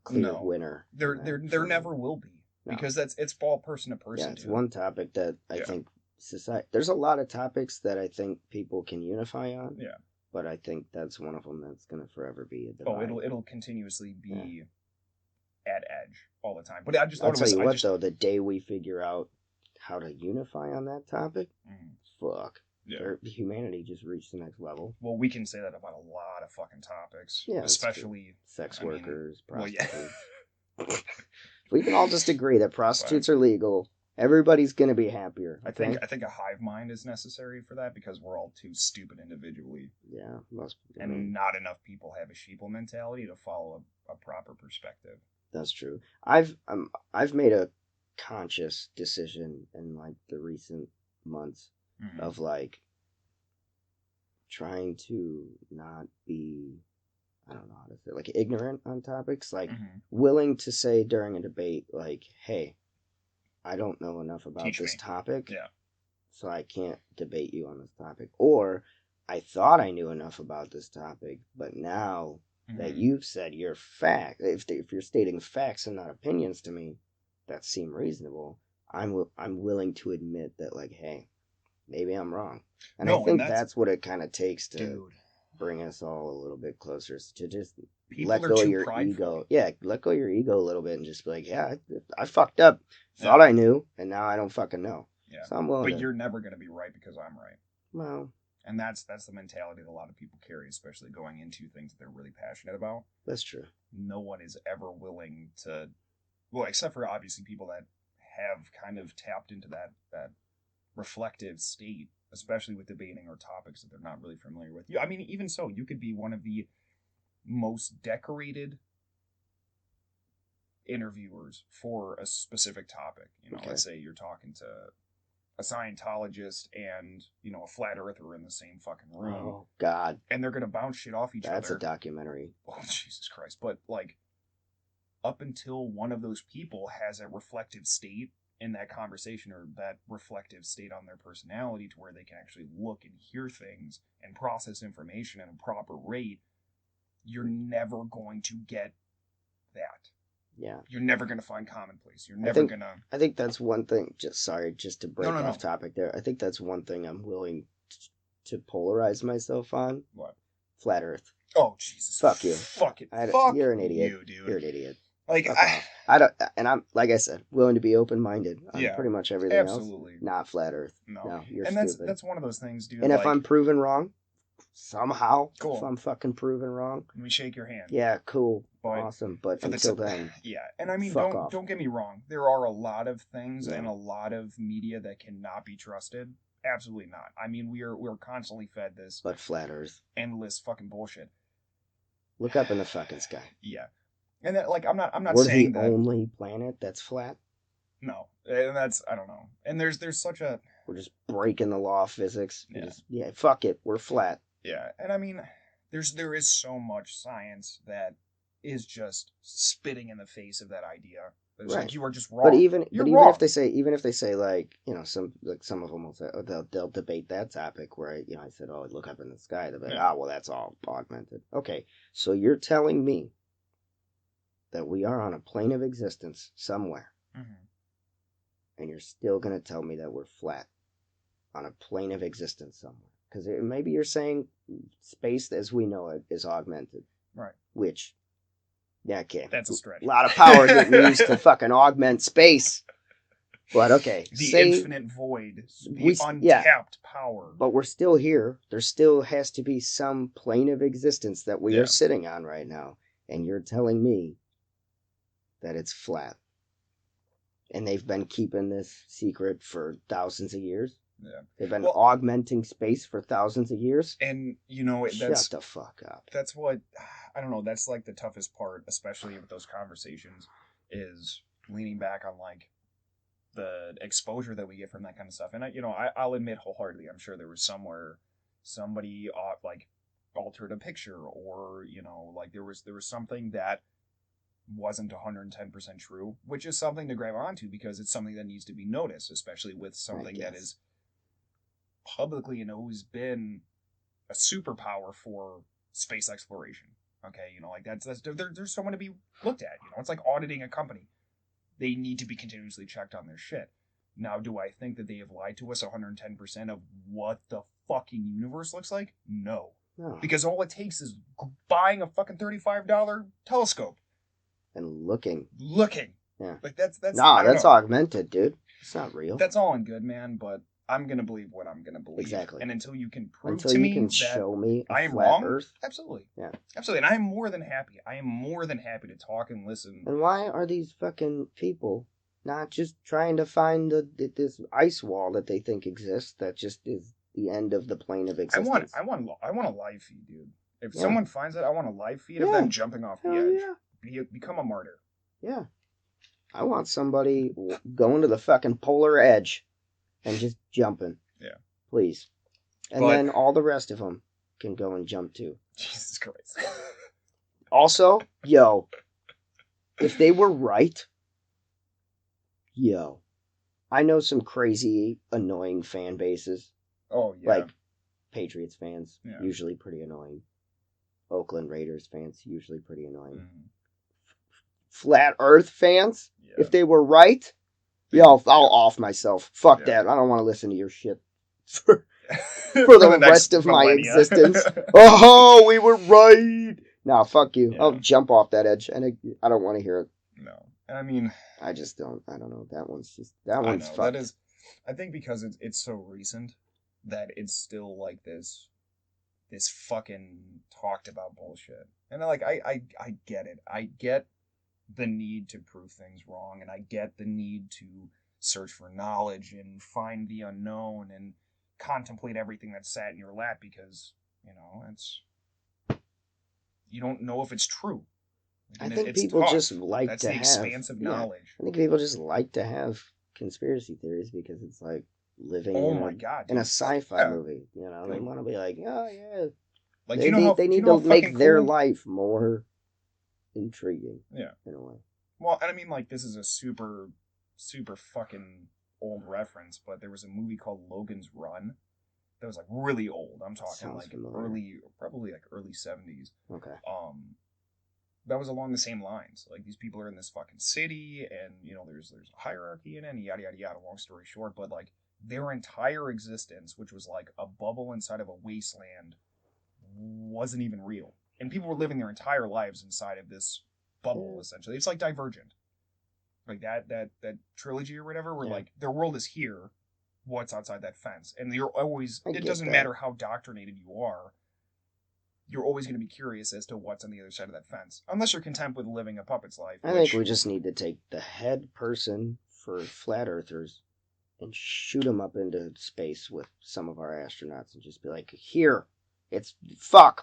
clear winner. There never will be because it's fall person to person. Yeah, it's one topic that I think society. There's a lot of topics that I think people can unify on. Yeah. But I think that's one of them that's going to forever be a divide. Oh, it'll continuously be at edge all the time. But I just thought I'll tell you what, though, the day we figure out how to unify on that topic, fuck. Yeah. Humanity just reached the next level. Well, we can say that about a lot of fucking topics. Yeah, especially sex workers, prostitutes. Well, yeah. We can all just agree that prostitutes are legal Everybody's gonna be happier. Okay? I think a hive mind is necessary for that because we're all too stupid individually. Yeah, and not enough people have a sheeple mentality to follow a proper perspective. That's true. I've made a conscious decision in like the recent months of like trying to not be, I don't know how to say, like ignorant on topics, like willing to say during a debate, like, hey, I don't know enough about this topic, so I can't debate you on this topic. Or I thought I knew enough about this topic, but now that you've said your fact, if you're stating facts and not opinions to me that seem reasonable, I'm willing to admit that, like, hey, maybe I'm wrong. And I think that's what it kind of takes to bring us all a little bit closer, to just let go of your ego. Yeah, let go of your ego a little bit and just be like, yeah, I fucked up. Thought I knew, and now I don't fucking know. Yeah. So I'm willing but you're never going to be right because I'm right. Well, and that's the mentality that a lot of people carry, especially going into things that they're really passionate about. That's true. No one is ever willing to, well, except for obviously people that have kind of tapped into that reflective state, especially with debating or topics that they're not really familiar with. I mean, even so, you could be one of the most decorated interviewers for a specific topic. Let's say you're talking to a Scientologist and, a flat earther in the same fucking room. Oh, God. And they're going to bounce shit off each other. That's a documentary. Oh, Jesus Christ. But, like, up until one of those people has a reflective state in that conversation, or that reflective state on their personality to where they can actually look and hear things and process information at a proper rate, you're never going to get that. Yeah. You're never going to find commonplace. You're never going to... I think that's one thing, just to break off topic there. I think that's one thing I'm willing to polarize myself on. What? Flat Earth. Oh, Jesus. Fuck you. Fuck it. You're an idiot. You, dude. You're an idiot. Like, I don't, and I'm, like I said, willing to be open-minded on pretty much everything absolutely. else. Not Flat Earth. No, you're and stupid. That's one of those things, dude. And if I'm proven wrong, somehow, cool. If I'm fucking proven wrong, we shake your hand. Yeah, cool. Awesome. But until then. Yeah. And I mean, don't get me wrong. There are a lot of things and a lot of media that cannot be trusted. Absolutely not. I mean, we're constantly fed this. But Flat Earth. Endless fucking bullshit. Look up in the fucking sky. Yeah. And that, like, I'm not We're saying that. We're the only planet that's flat? No. And that's, I don't know. And there's such a... We're just breaking the law of physics. Yeah. Fuck it. We're flat. Yeah. And I mean, there is so much science that is just spitting in the face of that idea. It's like, you are just wrong. But even if they say like, some of them will say, they'll debate that topic where I said, oh, look up in the sky. They'll be like, well, that's all augmented. Okay. So you're telling me that we are on a plane of existence somewhere, and you're still going to tell me that we're flat on a plane of existence somewhere. Because maybe you're saying space as we know it is augmented. Right. Which, okay. That's a stretch. A lot of power getting used to fucking augment space. But okay. The infinite void. The untapped power. But we're still here. There still has to be some plane of existence that we are sitting on right now. And you're telling me that it's flat. And they've been keeping this secret for thousands of years. Yeah. They've been augmenting space for thousands of years. And, shut the fuck up. That's what, I don't know, that's like the toughest part, especially with those conversations, is leaning back on like the exposure that we get from that kind of stuff. And I'll admit wholeheartedly, I'm sure there was somewhere somebody like altered a picture, or, like there was something that wasn't 110% true, which is something to grab onto because it's something that needs to be noticed, especially with something that is publicly and always been a superpower for space exploration. Okay, like there's someone to be looked at. It's like auditing a company. They need to be continuously checked on their shit. Now, do I think that they have lied to us 110% of what the fucking universe looks like? No. Because all it takes is buying a fucking $35 telescope. And looking. Yeah. Like that's augmented, dude. It's not real. That's all in good, man, but I'm going to believe what I'm going to believe. Exactly. And until you can prove to me that show me I am wrong, Earth. Absolutely. Yeah. Absolutely. And I am more than happy. I am more than happy to talk and listen. And why are these fucking people not just trying to find this ice wall that they think exists that just is the end of the plane of existence. I want a live feed, dude. If someone finds it, I want a live feed of them jumping off the edge. Become a martyr. Yeah. I want somebody going to the fucking polar edge and just jumping. Yeah. Please. And then all the rest of them can go and jump too. Jesus Christ. Also, if they were right, I know some crazy, annoying fan bases. Oh, yeah. Like, Patriots fans, usually pretty annoying. Oakland Raiders fans, usually pretty annoying. Mm-hmm. Flat Earth fans, if they were right, I'll off myself. Fuck that. I don't want to listen to your shit for the rest of my existence. Oh, we were right. No, fuck you. Yeah. I'll jump off that edge, and I don't want to hear it. No. I mean... I just don't. I don't know. That one's fucked. That is... I think because it's so recent that it's still like this fucking talked about bullshit. And like, I get it. I get the need to prove things wrong, and I get the need to search for knowledge and find the unknown and contemplate everything that's sat in your lap because, you don't know if it's true. And I think people just like that's to the have expansive knowledge. I think people just like to have conspiracy theories because it's like living in a sci-fi movie. They want to be like, oh yeah, like they need to make their life more intriguing. Yeah, in a way. Well, and I mean, like, this is a super, super fucking old reference, but there was a movie called Logan's Run that was like really old. I'm talking like probably early 70s. Okay. That was along the same lines. Like, these people are in this fucking city, and there's a hierarchy in it, and yada yada yada. Long story short, but like their entire existence, which was like a bubble inside of a wasteland, wasn't even real, and people were living their entire lives inside of this bubble. Essentially, it's like Divergent, like that trilogy or whatever, where like their world is here, what's outside that fence, and you're always. It doesn't matter how doctrinated you are. You're always going to be curious as to what's on the other side of that fence. Unless you're content with living a puppet's life. I think we just need to take the head person for flat earthers and shoot them up into space with some of our astronauts and just be like, here,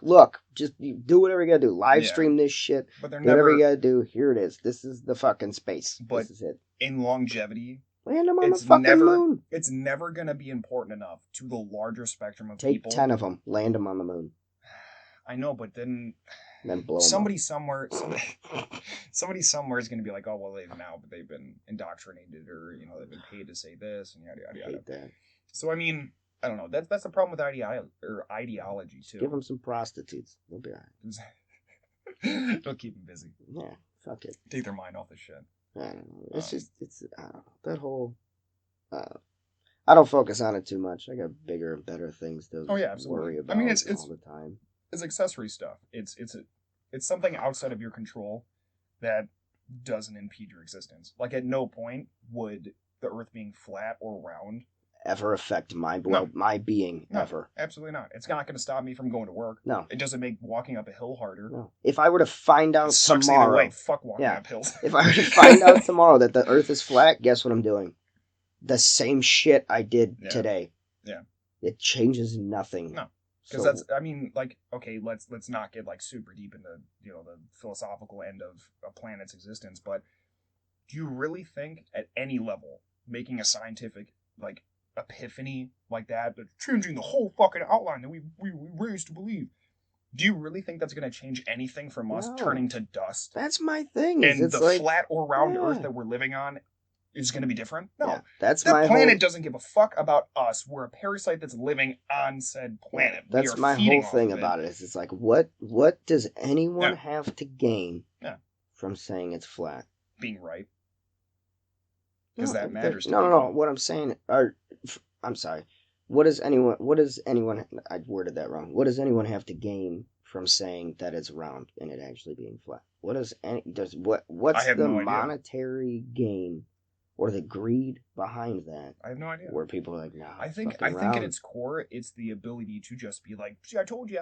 look, just do whatever you got to do. Live stream this shit. But they're whatever you got to do, here it is. This is the fucking space. But this is it. In longevity... Land them on the fucking moon. It's never going to be important enough to the larger spectrum of people. Take 10 of them. Land them on the moon. I know, but then blow somebody somewhere is going to be like, oh, well, they've been indoctrinated, or they've been paid to say this, and yada yada yada. Hate that. So I mean, I don't know. That's the problem with ideology too. Give them some prostitutes. They'll be alright. They'll keep them busy. Yeah, fuck it. Take their mind off the shit. I don't know. It's I don't know. That whole. I don't focus on it too much. I got bigger and better things to worry about. I mean, it's all the time. It's accessory stuff. It's something outside of your control that doesn't impede your existence. Like, at no point would the Earth being flat or round ever affect my being. No, ever. Absolutely not. It's not going to stop me from going to work. No. It doesn't make walking up a hill harder. No. If I were to find out tomorrow, way. Fuck walking up hills. If I were to find out tomorrow that the Earth is flat, guess what I'm doing? The same shit I did today. Yeah. It changes nothing. No. Because that's, I mean, like, okay, let's not get like super deep into the philosophical end of a planet's existence, but do you really think at any level making a scientific like epiphany like that's changing the whole fucking outline that we raised to believe? Do you really think that's going to change anything from us turning to dust? That's my thing. And the flat or round Earth that we're living on is going to be different? No. Yeah, that planet doesn't give a fuck about us. We're a parasite that's living on said planet. That's my whole thing about it. It's like, what does anyone have to gain from saying it's flat? Being right. Because that matters. No. What I'm saying, I'm sorry. What does anyone, I worded that wrong. What does anyone have to gain from saying that it's round and it actually being flat? What's the monetary gain? Or the greed behind that? I have no idea. Where people are like, nah. I think at its core, it's the ability to just be like, see, I told you.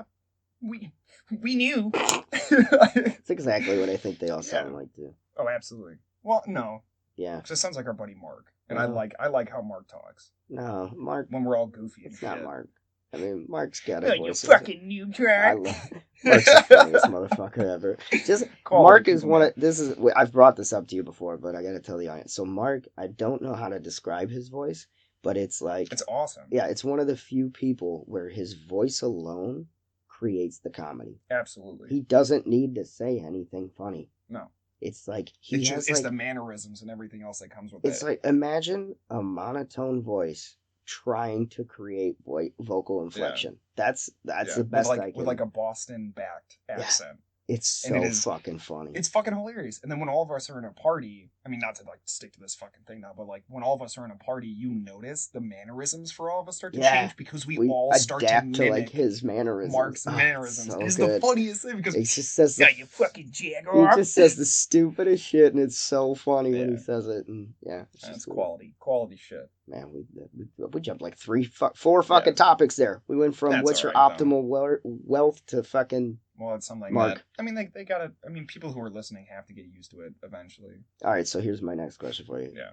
We knew. It's exactly what I think they all sound like, too. Oh, absolutely. Well, no. Yeah. Because it sounds like our buddy Mark, and Uh, I like how Mark talks No, Mark. when we're all goofy and It's shit. not Mark. I mean, Mark's got Oh, a you voice. fucking neutron. I love Mark's the funniest motherfucker ever. Just Mark is one of this is. I've brought this up to you before, but I got to tell the audience. So Mark, I don't know how to describe his voice, but it's like it's awesome. Yeah, it's one of the few people where his voice alone creates the comedy. Absolutely. He doesn't need to say anything funny. No. It's like it's the mannerisms and everything else that comes with it. It's like imagine a monotone voice trying to create vocal inflection. Yeah. That's the best I can. With like a Boston backed accent. It's so fucking funny. It's fucking hilarious. And then when all of us are in a party, I mean, not to like stick to this fucking thing now, but like when all of us are in a party, you notice the mannerisms for all of us start to change because we all start to mimic like his mannerisms. Mark's mannerisms. So it's the funniest thing because he just says you fucking jaguar. He just says the stupidest shit, and it's so funny when he says it. And it's just quality shit. Man, we jumped like four fucking topics there. We went from what's your optimal wealth to fucking. Well, it's something Mark. That, I mean, they gotta, I mean, people who are listening have to get used to it eventually. All right, so here's my next question for you. Yeah.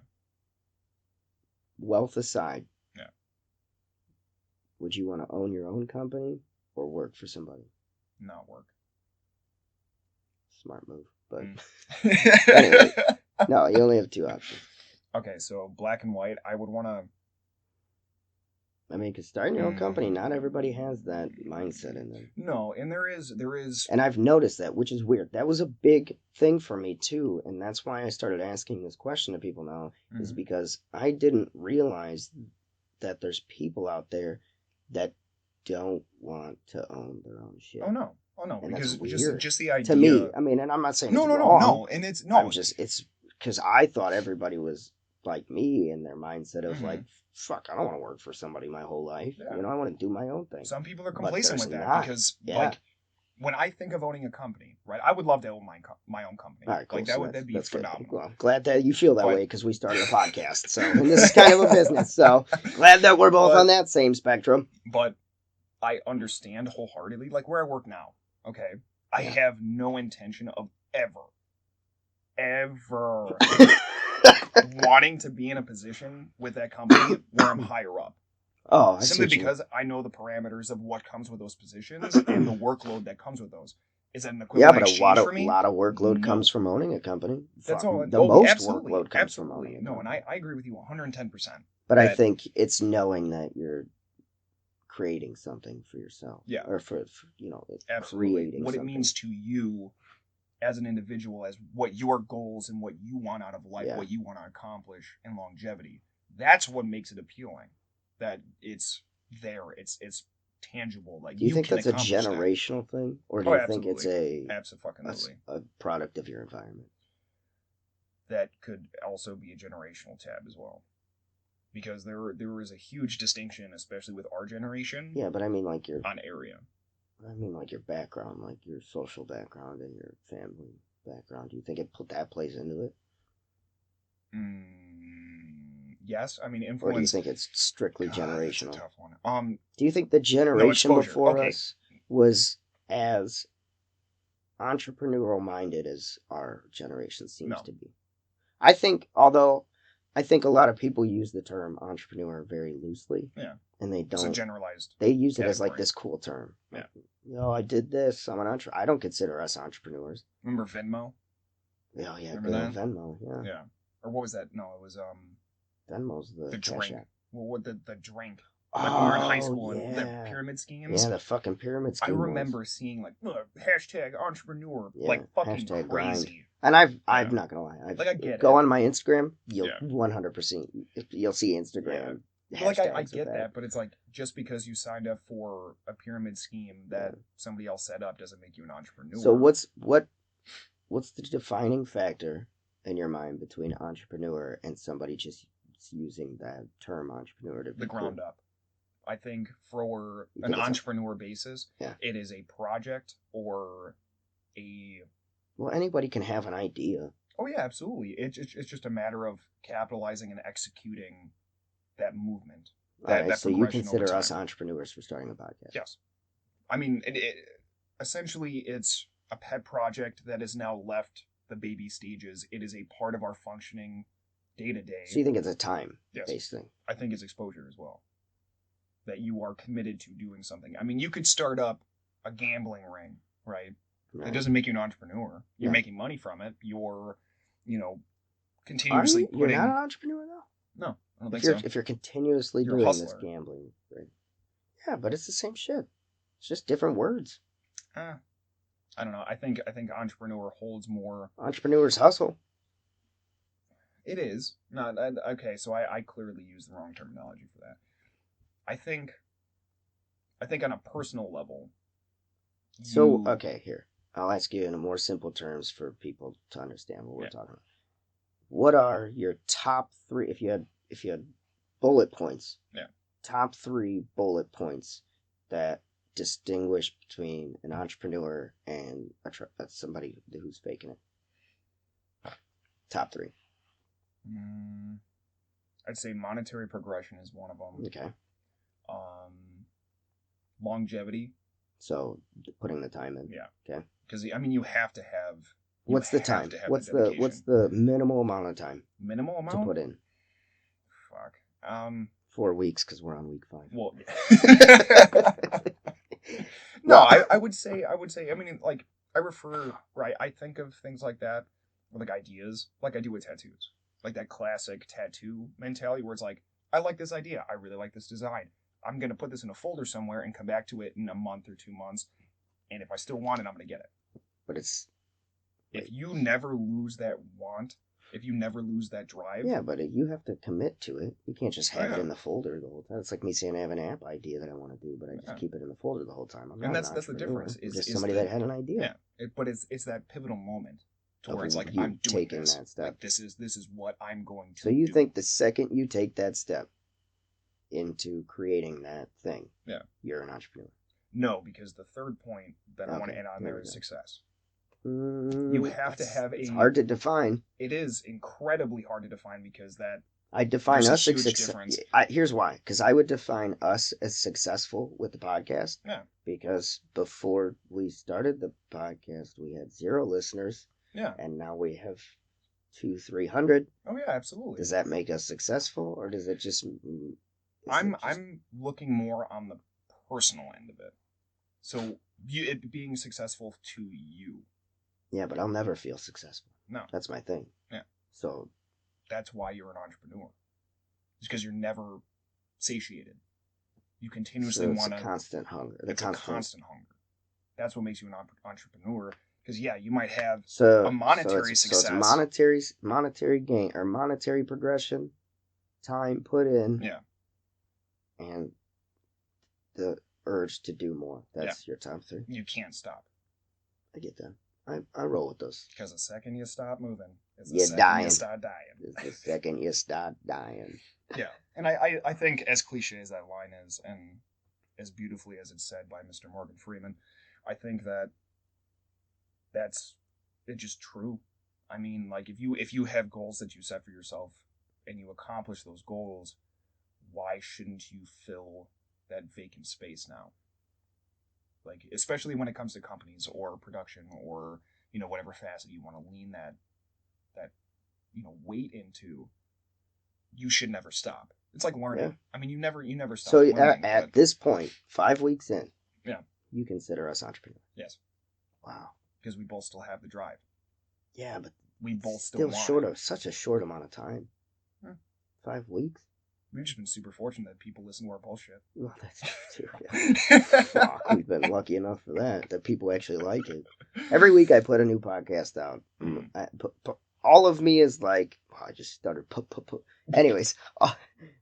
Wealth aside. Yeah. Would you want to own your own company or work for somebody? Not work. Smart move. But anyway, no, you only have two options. Okay, so black and white, I would want to. I mean, because starting your own company, not everybody has that mindset in them. No, and there is. And I've noticed that, which is weird. That was a big thing for me, too. And that's why I started asking this question to people now, is because I didn't realize that there's people out there that don't want to own their own shit. Oh, no. And because just the idea. To me, I mean, and I'm not saying it's wrong. No. And it's, no. It's because I thought everybody was like me in their mindset of like, fuck, I don't want to work for somebody my whole life. Yeah. You know, I want to do my own thing. Some people are complacent with that because, like, when I think of owning a company, right, I would love to own my own company. All right, cool. Like, that'd be phenomenal. Well, I'm glad that you feel that way because we started a podcast. So, and this is kind of a business. So, glad that we're both on that same spectrum. But I understand wholeheartedly, like, where I work now, okay? I have no intention of ever wanting to be in a position with that company where I'm higher up. Oh, I simply because I know the parameters of what comes with those positions and the workload that comes with those. Is that an equivalent exchange for me? A lot of workload comes from owning a company. That's all. Most workload comes from owning a company. No, and I agree with you 110%. But I think it's knowing that you're creating something for yourself. Yeah. Or for you know, creating what something. It means to you as an individual, as what your goals and what you want out of life, what you want to accomplish in longevity. That's what makes it appealing. That it's there, it's tangible. Like, do you think that's a generational thing, or do you think it's a product of your environment? That could also be a generational tab as well, because there is a huge distinction, especially with our generation. Yeah, but I mean, like on area. I mean, like your background, like your social background and your family background. Do you think that plays into it? Yes, I mean influence. Or do you think it's strictly generational? That's a tough one. Do you think the generation before us was as entrepreneurial minded as our generation seems to be? I think, although I think a lot of people use the term entrepreneur very loosely. Yeah. And they don't. It's a generalized. They use it as like this cool term. Yeah. I did this. I'm an entrepreneur. I don't consider us entrepreneurs. Remember Venmo? Oh yeah, Venmo. Yeah. Yeah. Or what was that? No, it was Venmo's the drink. Well, what the drink? Like when we were in high school and the pyramid schemes. Yeah, the fucking pyramid schemes. I remember seeing like hashtag entrepreneur, like fucking crazy. Grind. And I'm not gonna lie. I get go on my Instagram. You'll 100%. You'll see Instagram. Yeah. Like I get that, but it's like just because you signed up for a pyramid scheme that somebody else set up doesn't make you an entrepreneur. So what's the defining factor in your mind between entrepreneur and somebody just using that term entrepreneur to be the ground up? I think for an entrepreneur basis, it is a project or a... Well, anybody can have an idea. Oh, yeah, absolutely. It's just a matter of capitalizing and executing that movement. So you consider us entrepreneurs for starting a podcast? Yes. I mean, essentially, it's a pet project that has now left the baby stages. It is a part of our functioning day to day. So you think it's a time Yes. based thing? I think it's exposure as well. That you are committed to doing something. I mean, you could start up a gambling ring, right? That doesn't make you an entrepreneur. You're making money from it. You're, continuously You're putting. not an entrepreneur though. No, I don't think so. If you're continuously You're a doing hustler. this gambling, right? Yeah, but it's the same shit. It's just different words. I don't know. I think entrepreneur holds more. Entrepreneurs hustle. It is not okay. So I clearly used the wrong terminology for that. I think on a personal level. So okay, here I'll ask you in a more simple terms for people to understand what we're talking about. What are your top 3 if you had bullet points? Yeah. Top 3 bullet points that distinguish between an entrepreneur and somebody who's faking it. Top 3. I'd say monetary progression is one of them. Okay. Longevity. So putting the time in. Yeah. Okay. Because you have to have. What's the time? What's the minimal amount of time? Minimal amount to put in. Fuck. 4 weeks because we're on week 5. Well. No, I would say. I refer right. I think of things like that, or like ideas, like I do with tattoos, like that classic tattoo mentality where it's like, I like this idea, I really like this design. I'm gonna put this in a folder somewhere and come back to it in a month or 2 months, and if I still want it, I'm gonna get it. But it's if you never lose that want, if you never lose that drive. Yeah, but you have to commit to it. You can't just have it in the folder the whole time. It's like me saying I have an app idea that I want to do, but I just keep it in the folder the whole time. And that's the difference. I'm just somebody that had an idea. Yeah, but it's that pivotal moment to where it's like, you I'm doing taking this. That step. Like, this is what I'm going to do. So you do. think the second you take that step into creating that thing, you're an entrepreneur? No, because the third point that I want to add on there is success. You have to have It's hard to define. It is incredibly hard to define because that. I define us successful. Here's why. Because I would define us as successful with the podcast. Yeah. Because before we started the podcast, we had 0 listeners. Yeah. And now we have 200-300. Oh yeah, absolutely. Does that make us successful, or does it just? I'm looking more on the personal end of it. So it being successful to you. Yeah, but I'll never feel successful. No. That's my thing. Yeah. So. That's why you're an entrepreneur. It's because you're never satiated. You continuously want to. It's a constant hunger. It's a constant hunger. That's what makes you an entrepreneur. Because you might have a monetary success. So it's monetary gain or monetary progression, time put in. Yeah. And the urge to do more. That's your top 3. You can't stop. I get that. I roll with those. Because the second you stop moving, is the you're second dying. you start dying. It's the second you start dying. Yeah. And I think as cliche as that line is, and as beautifully as it's said by Mr. Morgan Freeman, I think that's just true. I mean, like if you have goals that you set for yourself and you accomplish those goals, why shouldn't you fill that vacant space now? Like, especially when it comes to companies or production or, whatever facet you want to lean that weight into, you should never stop. It's like learning. Yeah. I mean, you never stop. So at this point, 5 weeks in, you consider us entrepreneurs. Yes. Wow. Because we both still have the drive. Yeah, but we both still want such a short amount of time. Yeah. 5 weeks. We've just been super fortunate that people listen to our bullshit. Well, that's true. Yeah. Fuck, we've been lucky enough for that people actually like it. Every week I put a new podcast out. All of me is like, I just stuttered. Anyways,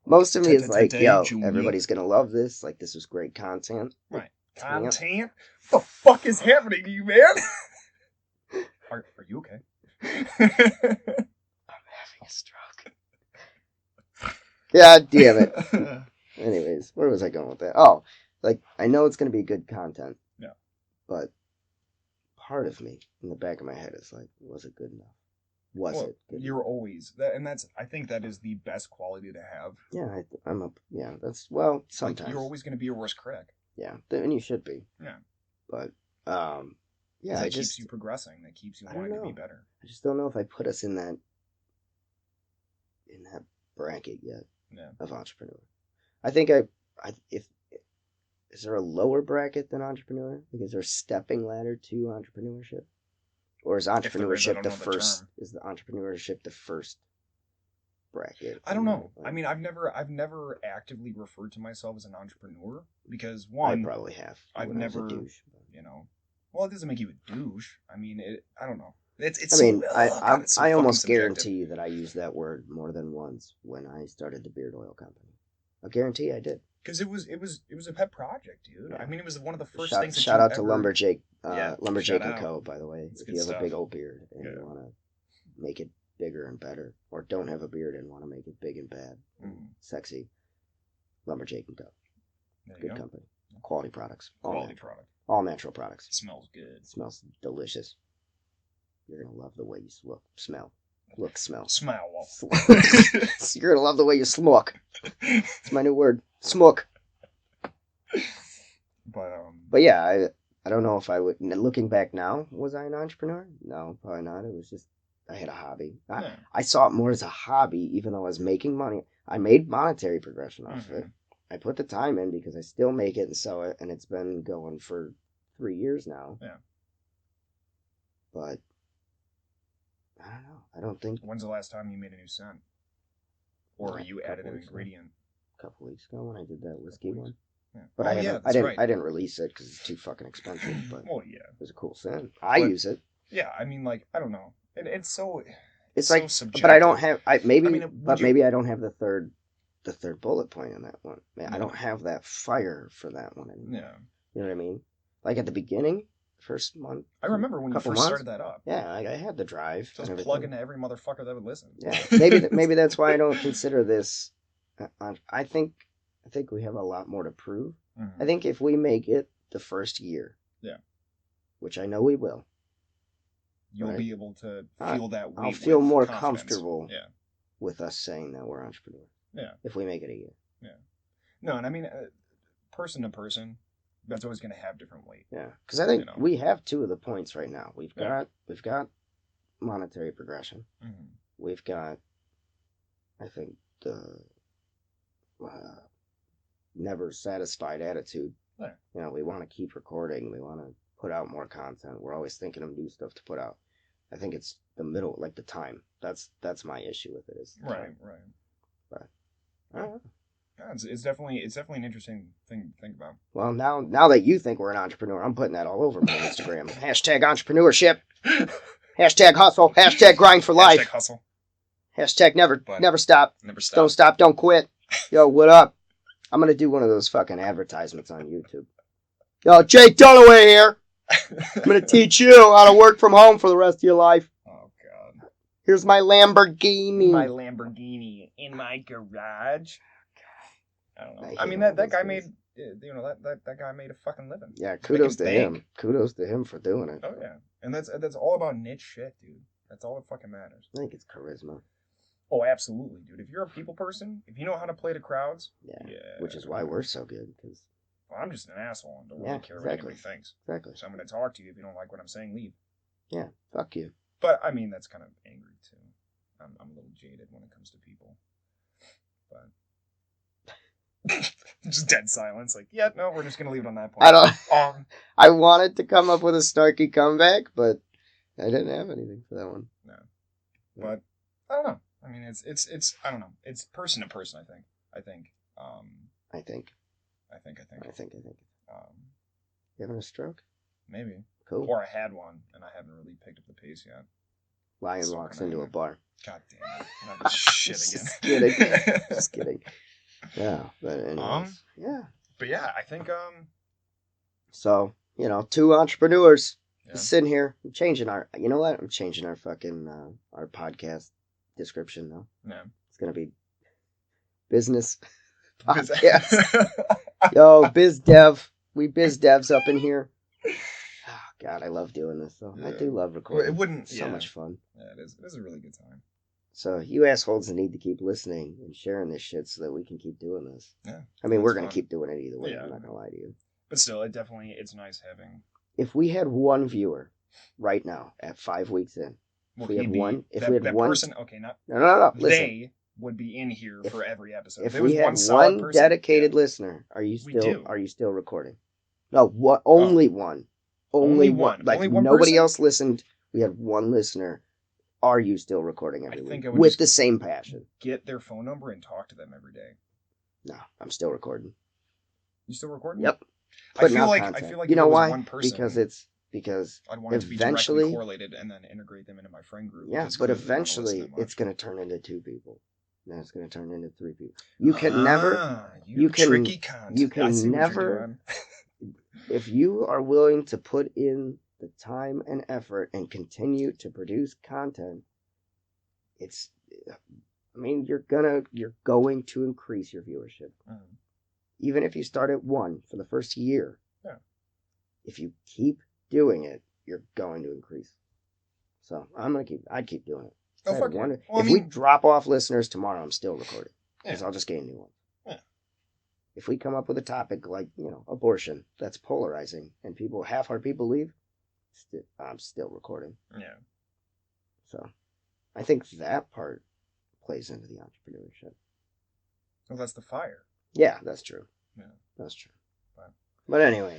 most of me is like, yo, everybody's going to love this. Like, this was great content. Right. Content? What the fuck is happening to you, man? Are you okay? I'm having a stroke. God damn it. Anyways, where was I going with that? Oh, like, I know it's going to be good content. Yeah. But part of me in the back of my head is like, was it good enough? Was it good You're enough? Always. I think that is the best quality to have. Yeah, sometimes. Like, you're always going to be your worst critic. Yeah, and you should be. Yeah. But, that keeps you progressing. That keeps you wanting to be better. I just don't know if I put us in that in that bracket yet Yeah. of entrepreneur. I think if is there a lower bracket than entrepreneur? Like, is there a stepping ladder to entrepreneurship, or is entrepreneurship the first? Is the entrepreneurship the first bracket? I don't know. I mean, I've never actively referred to myself as an entrepreneur because one, I probably have. I've never, douche, you know. Well, it doesn't make you a douche. I mean, I don't know. It's. I mean, it's so I almost subjective. guarantee you that I used that word more than once when I started the beard oil company. I guarantee I did. Because it was a pet project, dude. Yeah. I mean, it was one of the first things. Shout out to Lumberjake, Lumberjake and Co. By the way, if you have a big old beard and you want to make it bigger and better, or don't have a beard and want to make it big and bad, sexy, Lumberjake and Co. Good company, quality products, all natural products. It smells good. It smells delicious. You're gonna love the way you smell. Smell. You're gonna love the way you smoke. It's my new word, smoke. But yeah, I don't know if I would. Looking back now, was I an entrepreneur? No, probably not. It was just I had a hobby. I saw it more as a hobby, even though I was making money. I made monetary progression off of it. I put the time in because I still make it and sell it, and it's been going for 3 years now. Yeah. But I don't know. I don't think. When's the last time you made a new scent? Or you added an ingredient? A couple weeks ago when I did that whiskey one. Yeah. But I didn't release it because it's too fucking expensive. But it was a cool scent. I use it. Yeah, I mean, like, I don't know. It's so. It's like, so subjective. But I don't have. Maybe I don't have the third bullet point in that one. Man, I don't have that fire for that one anymore. Yeah. You know what I mean? Like at the beginning. First month. I remember when you first started that up. Yeah, I had the drive. Just plug into every motherfucker that would listen. Yeah, maybe that's why I don't consider this. I think we have a lot more to prove. Mm-hmm. I think if we make it the first year, which I know we will, you'll be able to feel that weight. I'll feel more comfortable with us saying that we're entrepreneurs. Yeah, if we make it a year. Yeah, no, and I mean, person to person. That's always going to have different weight. Yeah, because I think we have two of the points right now. We've got monetary progression. Mm-hmm. We've got, I think, the never satisfied attitude. Yeah. You know, we want to keep recording. We want to put out more content. We're always thinking of new stuff to put out. I think it's the middle, like the time. That's my issue with it. Is right. But I don't know. Yeah, it's definitely an interesting thing to think about. Well, now that you think we're an entrepreneur, I'm putting that all over my Instagram. Hashtag entrepreneurship. Hashtag hustle. Hashtag grind for life. Hashtag hustle. Hashtag never stop. Never stop. Don't stop. Don't quit. Yo, what up? I'm going to do one of those fucking advertisements on YouTube. Yo, Jake Dunaway here. I'm going to teach you how to work from home for the rest of your life. Oh, God. Here's my Lamborghini. My Lamborghini in my garage. I don't know. I mean, that guy made, that guy made a fucking living. Yeah, kudos to him. Kudos to him for doing it. Oh, yeah. And that's all about niche shit, dude. That's all that fucking matters. I think it's charisma. Oh, absolutely, dude. If you're a people person, if you know how to play to crowds. Yeah. Which is why we're so good. Cause... Well, I'm just an asshole and don't really care what anybody thinks. Exactly. So I'm going to talk to you. If you don't like what I'm saying, leave. Yeah, fuck you. But, I mean, that's kind of angry, too. I'm a little jaded when it comes to people. But... just dead silence. Like, yeah, no, we're just gonna leave it on that point. I wanted to come up with a snarky comeback, but I didn't have anything for that one. No, but I don't know. I mean, it's I don't know. It's person to person. I think. You having a stroke? Maybe. Cool. Or I had one, and I haven't really picked up the pace yet. Lion walks into a bar. God damn it! Not shit again. Just kidding. Yeah, but anyways, But yeah, I think So, two entrepreneurs just sitting here. I'm changing our fucking our podcast description though. Yeah. It's gonna be business podcast. Yo, biz dev. We biz devs up in here. Oh, God, I love doing this though. Yeah. I do love recording. It's so much fun. Yeah, it is. It is a really good time. So you assholes need to keep listening and sharing this shit so that we can keep doing this. Yeah. I mean, we're going to keep doing it either way. Yeah. I'm not going to lie to you. But still, it's nice having... If we had one viewer right now at 5 weeks in, person... Okay, not... No. Listen. would be in here for every episode. If there we was had one solid person, dedicated listener, are you still recording? No, what? Only one. Only one. Like only one nobody person? else listened. We had one listener. Are you still recording every week I would with the same passion? Get their phone number and talk to them every day. No, I'm still recording. You still recording? Yep. I feel like you know why? One person, because I'd want it to be directly correlated and then integrate them into my friend group. Yeah, but eventually it's going to turn into 2 people. Then it's going to turn into 3 people. You can never. You can tricky cunt. You can never. If you are willing to put in the time and effort and continue to produce content, you're going to increase your viewership. Even if you start at 1 for the first year. Yeah. If you keep doing it, you're going to increase. So I'd keep doing it. Oh, fuck yeah. If we drop off listeners tomorrow, I'm still recording. Because I'll just get a new one. Yeah. If we come up with a topic like, abortion, that's polarizing, and half-hearted people leave, I'm still recording. Yeah. So, I think that part plays into the entrepreneurship. Well, that's the fire. Yeah, that's true. Yeah. That's true. But anyway,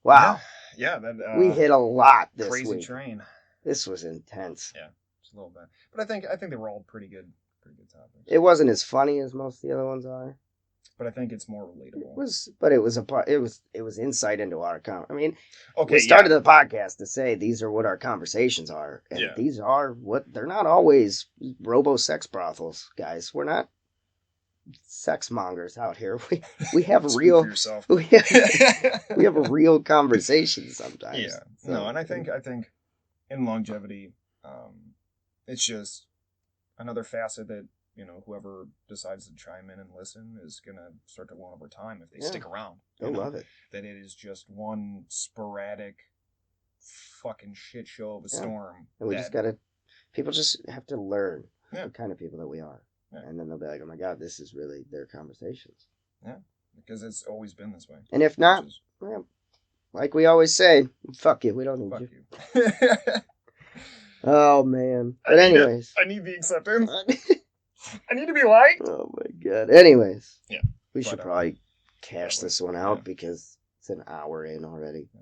wow. Yeah, we hit a lot this crazy week. Train. This was intense. Yeah, just a little bit. But I think they were all pretty good topics. It wasn't as funny as most of the other ones are. But I think it's more relatable. It was insight into our okay, we started the podcast to say these are what our conversations are, and these are they're not always robo sex brothels, guys. We're not sex mongers out here. We have real we have a real conversation sometimes. Yeah. So, no, and I think in longevity, it's just another facet that whoever decides to chime in and listen is gonna start to learn over time if they stick around. They'll love it. That it is just one sporadic fucking shit show of a storm. And people just have to learn the kind of people that we are. Yeah. And then they'll be like, oh my God, this is really their conversations. Yeah, because it's always been this way. And if not, like we always say, fuck you, we don't need you. Oh, man. But anyways. I need the acceptance. I need to be liked. Oh my God. Anyways. Yeah. We should probably cash this one out because it's an hour in already. Yeah.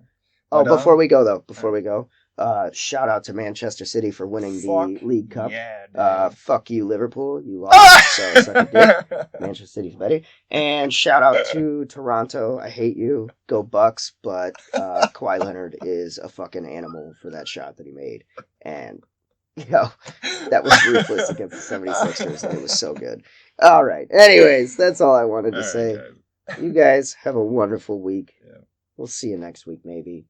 Oh, before we go, shout out to Manchester City for winning the League Cup. Yeah, fuck you, Liverpool. You lost, so suck a dick. Manchester City's better. And shout out to Toronto. I hate you. Go Bucks. But Kawhi Leonard is a fucking animal for that shot that he made. And, that was ruthless against the 76ers. And it was so good. All right. Anyways, that's all I wanted to say. Guys. You guys have a wonderful week. Yeah. We'll see you next week, maybe.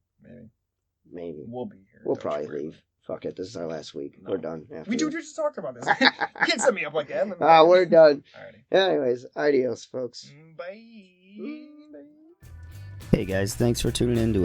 Maybe. We'll be here. We'll probably leave. Fuck it. This is our last week. No. We're done. We just talked about this. You can't set me up like that. We're done. Alrighty. Anyways, adios, folks. Bye. Hey, guys. Thanks for tuning in to